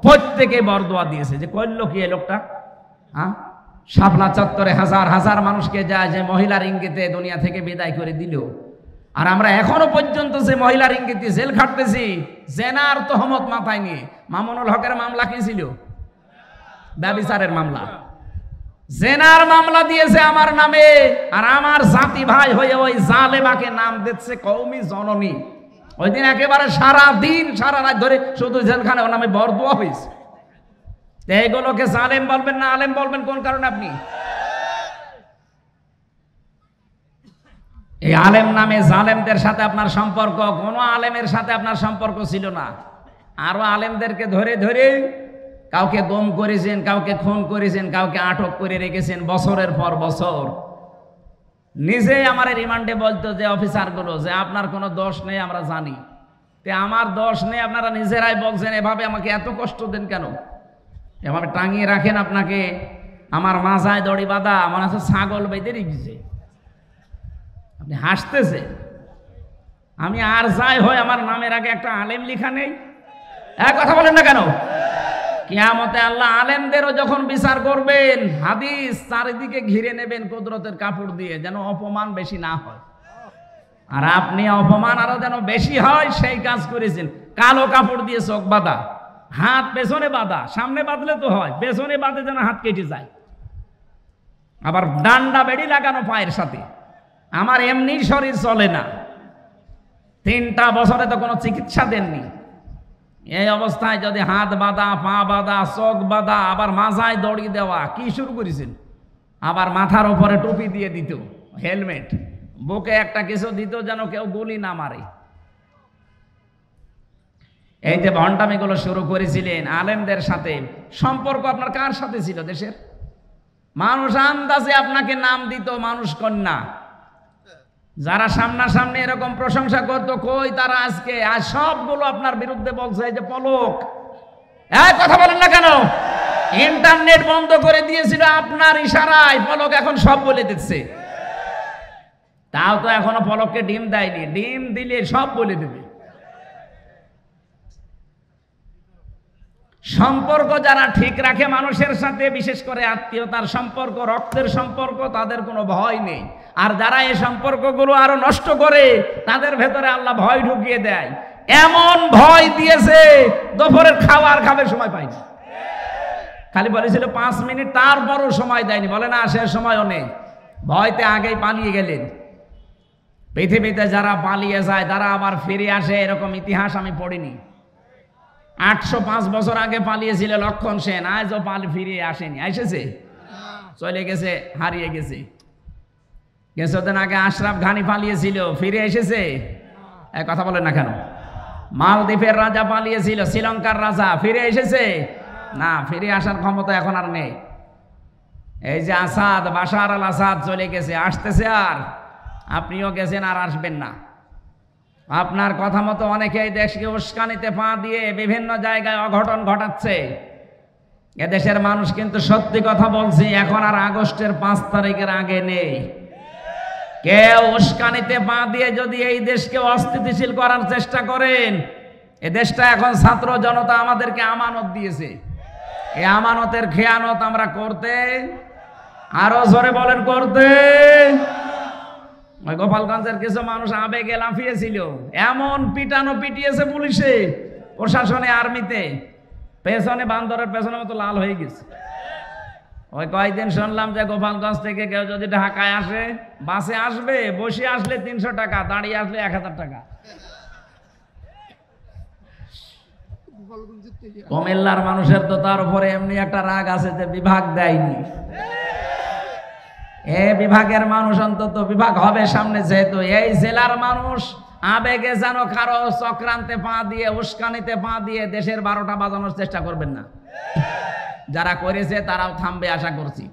প্রত্যেকে বরদোয়া দিয়েছে। যে করলো কি এই লোকটা? হ্যাঁ, শাপলা চত্বরে হাজার হাজার মানুষকে যায় যে মহিলার ইঙ্গিতে দুনিয়া থেকে বিদায় করে দিল, আর আমরা এখনো পর্যন্ত যে মহিলার ইঙ্গিতে জেল খাটতেছি জেনার তহমত মাথায় নিয়ে। মামুনুল হকের মামলা কি ছিল? ব্যভিচারের মামলা। জেনার মামলা দিয়েছে আমার নামে, আর আমার জাতি ভাই হয়ে ওই জালেমাকে নাম দিচ্ছে কওমি জননী। ওই দিন একেবারে সারা দিন সারা রাত ধরে শুধু জেলখানে ওর নামে বরদোয়া হয়েছে। এগুলোকে জালেম বলবেন না আলেম বলবেন কোন কারণে আপনি? এই আলেম নামে জালেমদের সাথে আপনার সম্পর্ক, কোন আলেমের সাথে আপনার সম্পর্ক ছিল না। আরো আলেমদেরকে ধরে ধরে কাউকে গুম করেছেন, কাউকে খুন করেছেন, কাউকে আটক করে রেখেছেন বছরের পর বছর। নিজে আমার রিমান্ডে বলতো যে অফিসারগুলো যে আপনার কোনো দোষ নেই, আমরা জানি, তে আমার দোষ নেই, আপনারা নিজেরাই বলছেন, এভাবে আমাকে এত কষ্ট দেন কেন? এভাবে টাঙিয়ে রাখেন আপনাকে। আমার মাজায় দড়ি বাঁধা, আমার কাছে ছাগল বেঁধে রেখেছে। আপনি হাসতেছে, আমি আর যাই হয় আমার নামের আগে একটা আলেম লিখা নেই। এক কথা বলেন না কেন? কিয়ামতে আল্লাহ আলেমদেরও যখন বিচার করবেন, হাদিস চারিদিকে ঘিরে নেবেন কুদরতের কাপড় দিয়ে, যেন অপমান বেশি না হয়। আর আপনি অপমান আরো যেন বেশি হয় সেই কাজ করেছেন। কালো কাপড় দিয়ে চোখ বাঁধা, হাত পেছনে বাঁধা, সামনে বাঁধলে তো হয়, পেছনে বাঁধে যেন হাত কেটে যায়। আবার ডান্ডা বেড়ি লাগানো পায়ের সাথে। আমার এমনি শরীর চলে না, 3টা বছরে তো কোনো চিকিৎসা দেননি। এই অবস্থায় যদি হাত বাঁধা, পা বাঁধা, চোখ বাঁধা, আবার মাথায় দড়ি দেওয়া, কি শুরু করেছেন? আবার মাথার উপরে টুপি দিয়ে দিত, হেলমেট, বুকে একটা কিছু দিত যেন কেউ গুলি না মারে। এই যে ভণ্ডামিগুলো শুরু করেছিলেন আলেমদের সাথে, সম্পর্ক আপনার কার সাথে ছিল? দেশের মানুষ আন্দাজে আপনাকে নাম দিত মানুষ কন্যা। যারা সামনাসামনি এরকম প্রশংসা করতো, কই তারা আজকে? আজ সবগুলো আপনার বিরুদ্ধে বলছে। এই যে পলক, কথা বলেন না কেন? ইন্টারনেট বন্ধ করে দিয়েছিল আপনার ইশারায়, পলক এখন সব বলে দিচ্ছে। তাও তো এখনো পলককে ডিম দেয়নি, ডিম দিলে সব বলে দেবে। সম্পর্ক যারা ঠিক রাখে মানুষের সাথে, বিশেষ করে আত্মীয়তার সম্পর্ক, রক্তের সম্পর্ক, তাদের কোনো ভয় নেই। আর যারা এই সম্পর্কগুলো আরো নষ্ট করে, তাদের ভেতরে আল্লাহ ভয় ঢুকিয়ে দেয়। এমন ভয় দিয়েছে দুপুরের খাবার খাবে সময় পায়নি। খালি বলেছিল 5 মিনিট, তারপরও সময় দেয়নি। বলে না সে সময়ও নেই, ভয়তে আগেই পালিয়ে গেলেন। পৃথিবীতে যারা পালিয়ে যায় তারা আবার ফিরে আসে, এরকম ইতিহাস আমি পড়িনি। 805 বছর আগে পালিয়েছিল লক্ষণ সেন, আজও ফিরে আসেনি। এসেছে, চলে গেছে, হারিয়ে গেছে। কিছুদিন আগে আশরাফ ঘানি পালিয়েছিল, ফিরে এসেছে? কথা বলেন না কেন? মালদ্বীপের রাজা পালিয়েছিল, শ্রীলঙ্কার রাজা, ফিরে এসেছে? না, ফিরে আসার ক্ষমতা এখন আর নেই। এই যে আসাদ, বাশার আল আসাদ চলে গেছে, আসতেছে আর, আপনিও গেছেন আর আসবেন না। আপনার কথা মতো অনেকেই দেশকে উস্কানিতে পা দিয়ে বিভিন্ন জায়গায় অঘটন ঘটাচ্ছে। এদেশের মানুষ কিন্তু সত্যি কথা বলছি, এখন আর আগস্টের 5 তারিখের আগে নেই। কেউ উস্কানিতে পা দিয়ে যদি এই দেশকে অস্থিতিশীল করার চেষ্টা করেন, এ দেশটা এখন ছাত্র জনতা আমাদেরকে আমানত দিয়েছে। এই আমানতের খেয়ানত আমরা করতে, আরো জোরে বলেন করতে। গোপালগঞ্জের কিছু মানুষ আবেগে লাফিয়েছিল, এমন পিটানো পিটিয়েছে পুলিশে, প্রশাসনে, আর্মিতে, পেছনে বান্দরের পেছনে মতো লাল হয়ে গেছে। ওই কয়েকদিন শুনলাম যে গোপালগঞ্জ থেকে কেউ যদি ঢাকায় আসে, বাসে আসবে, বসে আসলে 300 টাকা, দাঁড়িয়ে আসলে 1000 টাকা। কুমিল্লার মানুষের তো তার উপরে এমনি একটা রাগ আছে যে বিভাগ দেয়নি। এ বিভাগের মানুষ অন্তত বিভাগ হবে সামনে, যেহেতু এই জেলার মানুষ আবেগে যেন কারো চক্রান্তে পা দিয়ে, উস্কানিতে পা দিয়ে দেশের 12টা বাজানোর চেষ্টা করবেন না। যারা করেছে তারাও থামবে আশা করছি।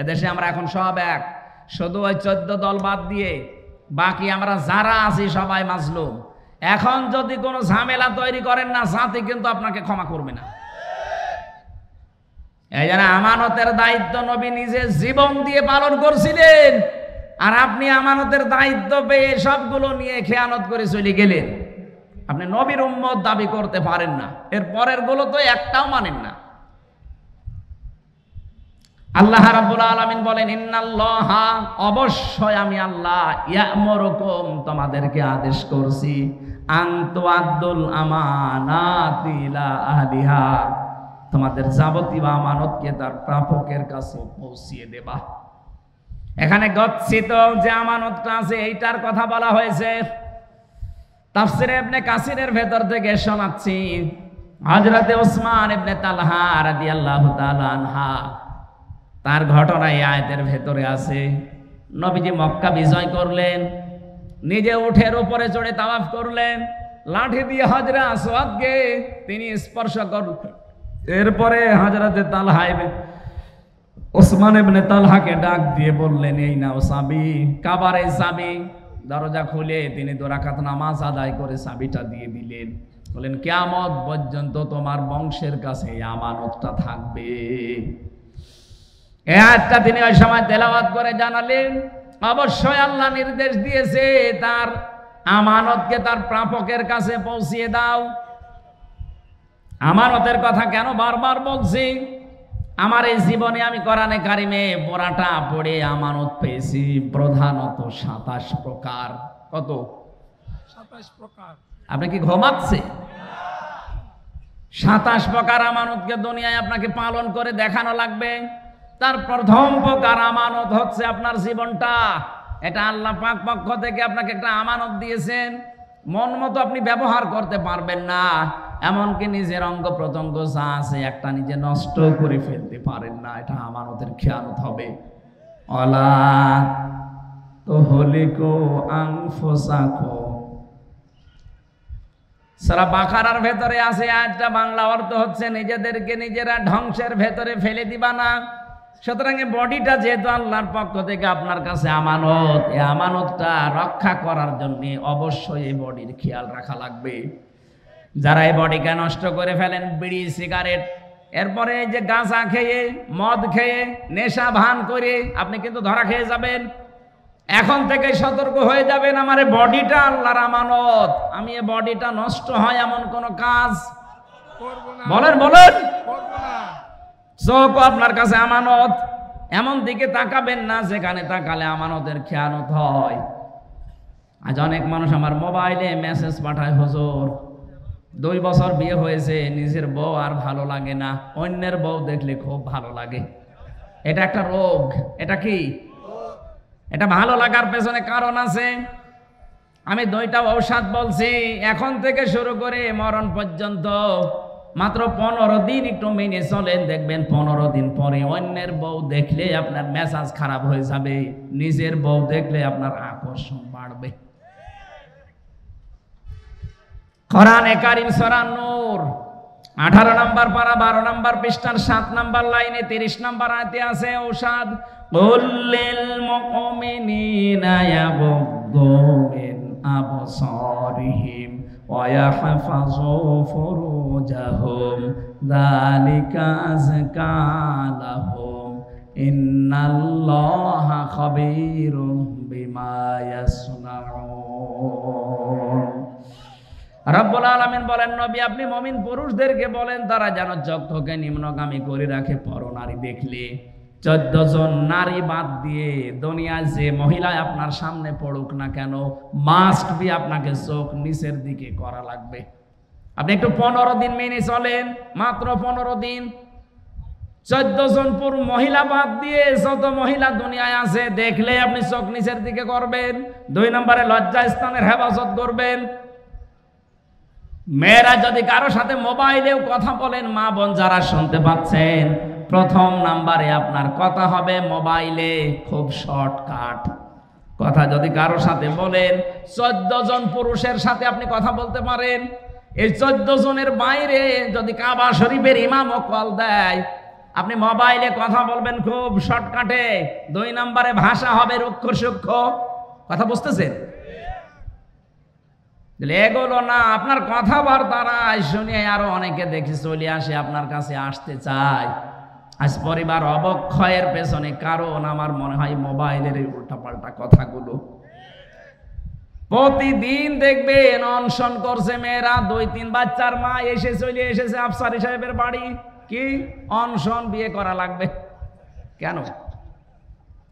এদেশে আমরা এখন সব এক, শুধু ওই 14 দল বাদ দিয়ে বাকি আমরা যারা আছি সবাই মাজলুম। এখন যদি কোনো ঝামেলা তৈরি করেন না, জাতি কিন্তু আপনাকে ক্ষমা করবে না। এই জন্য আমানতের দায়িত্ব নবী নিজে জীবন দিয়ে পালন করছিলেন, আর আপনি আমানতের দায়িত্ব পেয়ে সবগুলো নিয়ে খেয়ানত করে চলে গেলেন। আপনি নবীর উম্মত দাবি করতে পারেন না, এর পরের গুলো তো একটাও মানেন না। আল্লাহ রাব্বুল আলামিন বলেন, ইন্নাল্লাহা, অবশ্যই আমি আল্লাহ, ইয়া'মুরুকুম, তোমাদেরকে আদেশ করছি, আন তুআদ্দুল আমানাতি ইলা আহলিহা, তোমাদের যাবতীয় আমানতকে তার প্রাপকের কাছে পৌঁছিয়ে দেবা। এখানে গচ্ছিত যে আমানতটা আছে এইটার কথা বলা হয়েছে। তাফসীরে ইবনে কাসিরের ভেতর থেকে শোনাচ্ছি, হযরতে ওসমান ইবনে তালহা রাদিয়াল্লাহু তাআলা আনহা, তার ঘটনা এই আয়াতের ভেতরে আছে। নবীজি মক্কা বিজয় করলেন, নিজে উঠের উপরে চড়ে তাওয়াফ করলেন, লাঠি দিয়ে হজরে আসওয়াদকে তিনি স্পর্শ করলেন। এরপরে হযরতে তালহা ওসমান ইবনে তালহাকে ডাক দিয়ে বললেন, এই নাও চাবি, কাবার এই চাবি। দরজা খুলে তিনি 2 রাকাত নামাজ আদায় করে চাবিটা দিয়ে দিলেন। বলেন, কিয়ামত পর্যন্ত তোমার বংশের কাছে এই আমানতটা থাকবে। এই আয়াতটা তিনি ওই সময় তেলাওয়াত করে জানালেন, অবশ্যই আল্লাহ নির্দেশ দিয়েছে তার আমানতকে তার প্রাপকের কাছে পৌঁছিয়ে দাও। আমানতের কথা কেন বারবার বলছি? আমার এই জীবনে আমি কোরআনে কারিমে পড়াটা পড়ে আমানত পেয়েছি প্রধানত 27 প্রকার। কত? 27 প্রকার। আপনি কি ঘুমাচ্ছে? 27 প্রকার আমানতকে দুনিয়ায় আপনাকে পালন করে দেখানো লাগবে। তার প্রথম প্রকার আমানত হচ্ছে আপনার জীবনটা। এটা আল্লাহ পাক পক্ষ থেকে আপনাকে একটা আমানত দিয়েছেন, মন মতো আপনি ব্যবহার করতে পারবেন না। এমনকি নিজের অঙ্গ প্রত্যঙ্গ যা আছে একটা নিজে নষ্ট করে ফেলতে পারেন না, এটা আমানতের খেয়ানত হবে। অলা তুহলিকু আনফুসাকুম, সূরা বাকারার ভেতরে আছে আয়াতটা, বাংলা অর্থ হচ্ছে নিজেদেরকে নিজেরা ধ্বংসের ভেতরে ফেলে দিবা না। সুতরাং এই বডিটা যেহেতু আল্লাহর পক্ষ থেকে আপনার কাছে আমানত, এই আমানতটা রক্ষা করার জন্য অবশ্যই এই বডির খেয়াল রাখা লাগবে। যারা এই বডিকে নষ্ট করে ফেলেন, বিড়ি সিগারেট, এরপরে এই যে গাঁজা খেয়ে, মদ খেয়ে, নেশা ভান করে আপনি কিন্তু ধরা খেয়ে যাবেন। এখন থেকে সতর্ক হয়ে যাবেন, আমার এই বডিটা আল্লাহর আমানত, আমি এই বডিটা নষ্ট হয় এমন কোন কাজ বলেন বলেন চোখ আপনার কাছে আমানত, এমন দিকে তাকাবেন না যেখানে তাকালে আমানতের খেয়ানত হয়। আজ অনেক মানুষ আমার মোবাইলে মেসেজ পাঠায়, হুজুর 2 বছর বিয়ে হয়েছে, নিজের বউ আর ভালো লাগে না, অন্যের বউ দেখলে খুব ভালো লাগে। এটা একটা রোগ। এটা কি? এটা ভালো লাগার পেছনে কারণ আছে। আমি 2টা ঔষধ বলছি, এখন থেকে শুরু করে মরণ পর্যন্ত মাত্র 15 দিন একটু মেনে চলেন, দেখবেন 15 দিন পরে অন্যের বউ দেখলে আপনার মেজাজ খারাপ হয়ে যাবে, নিজের বউ দেখলে আপনার আকর্ষণ বাড়বে। কোরআনে কারীম সূরা নূর 18 নম্বর পারা 12 নম্বর পৃষ্ঠার 7 নম্বর লাইনে 30 নম্বর আয়াতে আছে ঔষধ, কুল্লিল মুমিনিনা ইয়াগুদ্দু মিন আবসারিহিম ওয়া ইয়াহফাযু ফুরুজাহুম যালিকা আযকা লাহুম ইন্নাল্লাহা খাবীরুম বিমা ইয়াসনাউন। রব্বুল আলামিন বলেন, নবী আপনি মুমিন পুরুষদেরকে বলেন তারা যেন চক্ষুকে নিম্নগামী করে রাখে পরনারী দেখলে। 14 জন নারী বাদ দিয়ে দুনিয়ায় যে মহিলা আপনার সামনে পড়ুক না কেন, মাস্ট বি আপনাকে চোখ নিচের দিকে করা লাগবে। আপনি একটু 15 দিন মেনে চলেন, মাত্র 15 দিন। 14 জন পুরুষ মহিলা বাদ দিয়ে যত মহিলা দুনিয়ায় আছে দেখলে আপনি চোখ নিচের দিকে করবেন। 2 নম্বরে লজ্জা স্থানের হেফাজত করবেন। মেয়েরা যদি কারো সাথে মোবাইলেও কথা বলেন, মা বোন যারা শুনতে পাচ্ছেন, প্রথম নাম্বারে আপনার কথা হবে মোবাইলে খুব শর্টকাট কথা। যদি কারো সাথে বলেন, 14 জন পুরুষের সাথে আপনি কথা বলতে পারেন, এই 14 জনের বাইরে যদি কাবা শরীফের ইমামও কল দেয়, আপনি মোবাইলে কথা বলবেন খুব শর্টকাটে। 2 নম্বরে ভাষা হবে রুক্ষ সূক্ষ্ম। কথা বুঝতেছেন? এগুলো না, আপনার কথাবার্তায় শুনে আরো অনেকে দেখি চলে আসে, আপনার কাছে আসতে চায়। আজ পরিবার অবক্ষয়ের পেছনে কারণ আমার মনে হয় মোবাইলের এই উল্টাপাল্টা কথাগুলো। প্রতিদিন দেখবেন অনশন করছে মেয়েরা, 2-3 বাচ্চার মা চলে এসেছে আফসারি সাহেবের বাড়ি। কি অনশন? বিয়ে করা লাগবে কেন?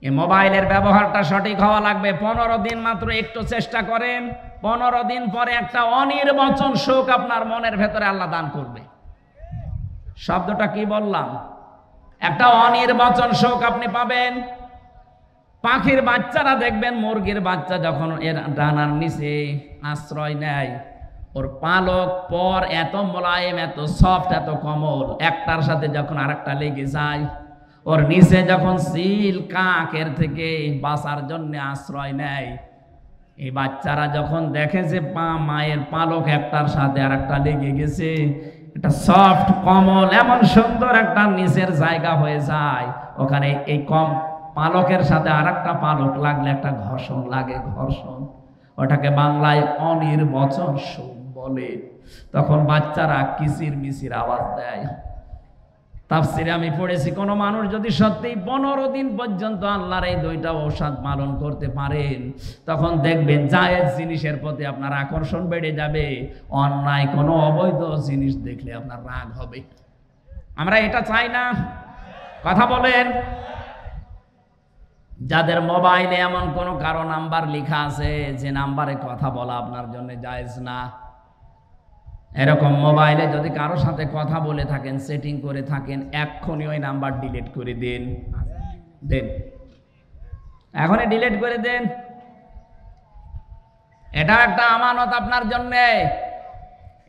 এই মোবাইলের ব্যবহারটা সঠিক হওয়া লাগবে। 15 দিন মাত্র একটু চেষ্টা করেন, 15 দিন পরে একটা অনির্বচন সুখ আপনার মনের ভেতরে আল্লাহ দান করবে। শব্দটা কি বললাম? একটা অনির্বচন সুখ আপনি পাবেন। পাখির বাচ্চারা দেখবেন, মুরগির বাচ্চা যখন এর ডানার নিচে আশ্রয় নেয়, ওর পালক পর এত মোলায়েম, এত সফট, এত কোমল, একটার সাথে যখন আরেকটা লেগে যায়, ওর নিচে যখন সিল কাকের থেকে বাঁচার জন্য আশ্রয় নেয়, এই বাচ্চারা যখন দেখে যে মায়ের পালক একটার সাথে আরেকটা লেগে গেছে, এটা সফট কোমল এমন সুন্দর একটা নিচের জায়গা হয়ে যায়, ওখানে এই কম পালকের সাথে আরেকটা পালক লাগলে একটা ঘর্ষণ লাগে, ঘর্ষণ। ওটাকে বাংলায় অনির্বচন সুখ বলে। তখন বাচ্চারা কিচির মিচির আওয়াজ দেয়। তাফসিরে আমি পড়েছি, কোন মানুষ যদি সত্যি 15 দিন পর্যন্ত আল্লাহর এই 2টা ঔষধ পালন করতে পারেন, তখন দেখবেন জায়েজ জিনিসের প্রতি আপনার আকর্ষণ বেড়ে যাবে, অন্যায় কোনো অবৈধ জিনিস দেখলে আপনার রাগ হবে। আমরা এটা চাই না? কথা বলেন। যাদের মোবাইলে এমন কোনো কারো নাম্বার লেখা আছে যে নাম্বারে কথা বলা আপনার জন্য জায়েজ না, এরকম মোবাইলে যদি কারো সাথে কথা বলে থাকেন, সেটিং করে থাকেন, এক্ষুনি ওই নাম্বার ডিলিট করে দেন। এখনই ডিলিট করে দেন। এটা একটা আমানত আপনার জন্য।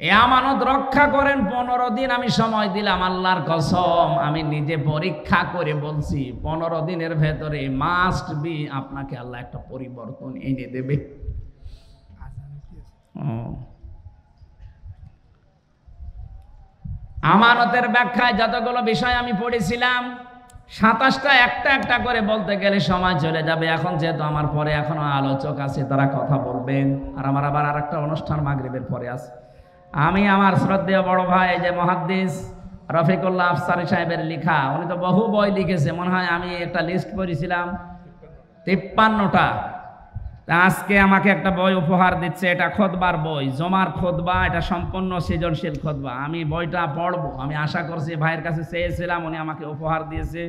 এই আমানত রক্ষা করেন। 15 দিন আমি সময় দিলাম, আল্লাহর কসম আমি নিজে পরীক্ষা করে বলছি, 15 দিনের ভেতরে মাস্ট বি আপনাকে আল্লাহ একটা পরিবর্তন এনে দেবে। আমানতের ব্যাখ্যায় যতগুলো বিষয় আমি পড়েছিলাম 27টা একটা একটা করে বলতে গেলে সময় চলে যাবে। এখন যেহেতু আমার পরে এখনো আলোচক আছে, তারা কথা বলবেন, আর আমার আবার আরেকটা অনুষ্ঠান মাগরিবের পরে আছে। আমি আমার শ্রদ্ধেয় বড় ভাই যে মুহাদ্দিস রফিকুল্লাহ আফসারী সাহেবের লেখা, উনি তো বহু বই লিখেছে, মনে হয় আমি একটা লিস্ট করেছিলাম 53টা। আজকে আমাকে একটা বই উপহার দিচ্ছে, এটা খুতবার বই, জমার খুতবা, এটা সম্পূর্ণ সৃজনশীল খুতবা। আমি বইটা পড়বো, আমি আশা করছি, ভাইয়ের কাছে চেয়েছিলাম, উনি আমাকে উপহার দিয়েছে।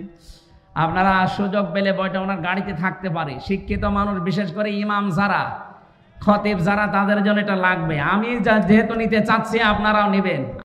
আপনারা সুযোগ পেলে বইটা ওনার গাড়িতে থাকতে পারে। শিক্ষিত মানুষ, বিশেষ করে ইমাম যারা, খতিব যারা, তাদের জন্য এটা লাগবে। আমি যেহেতু নিতে চাচ্ছি, আপনারাও নেবেন।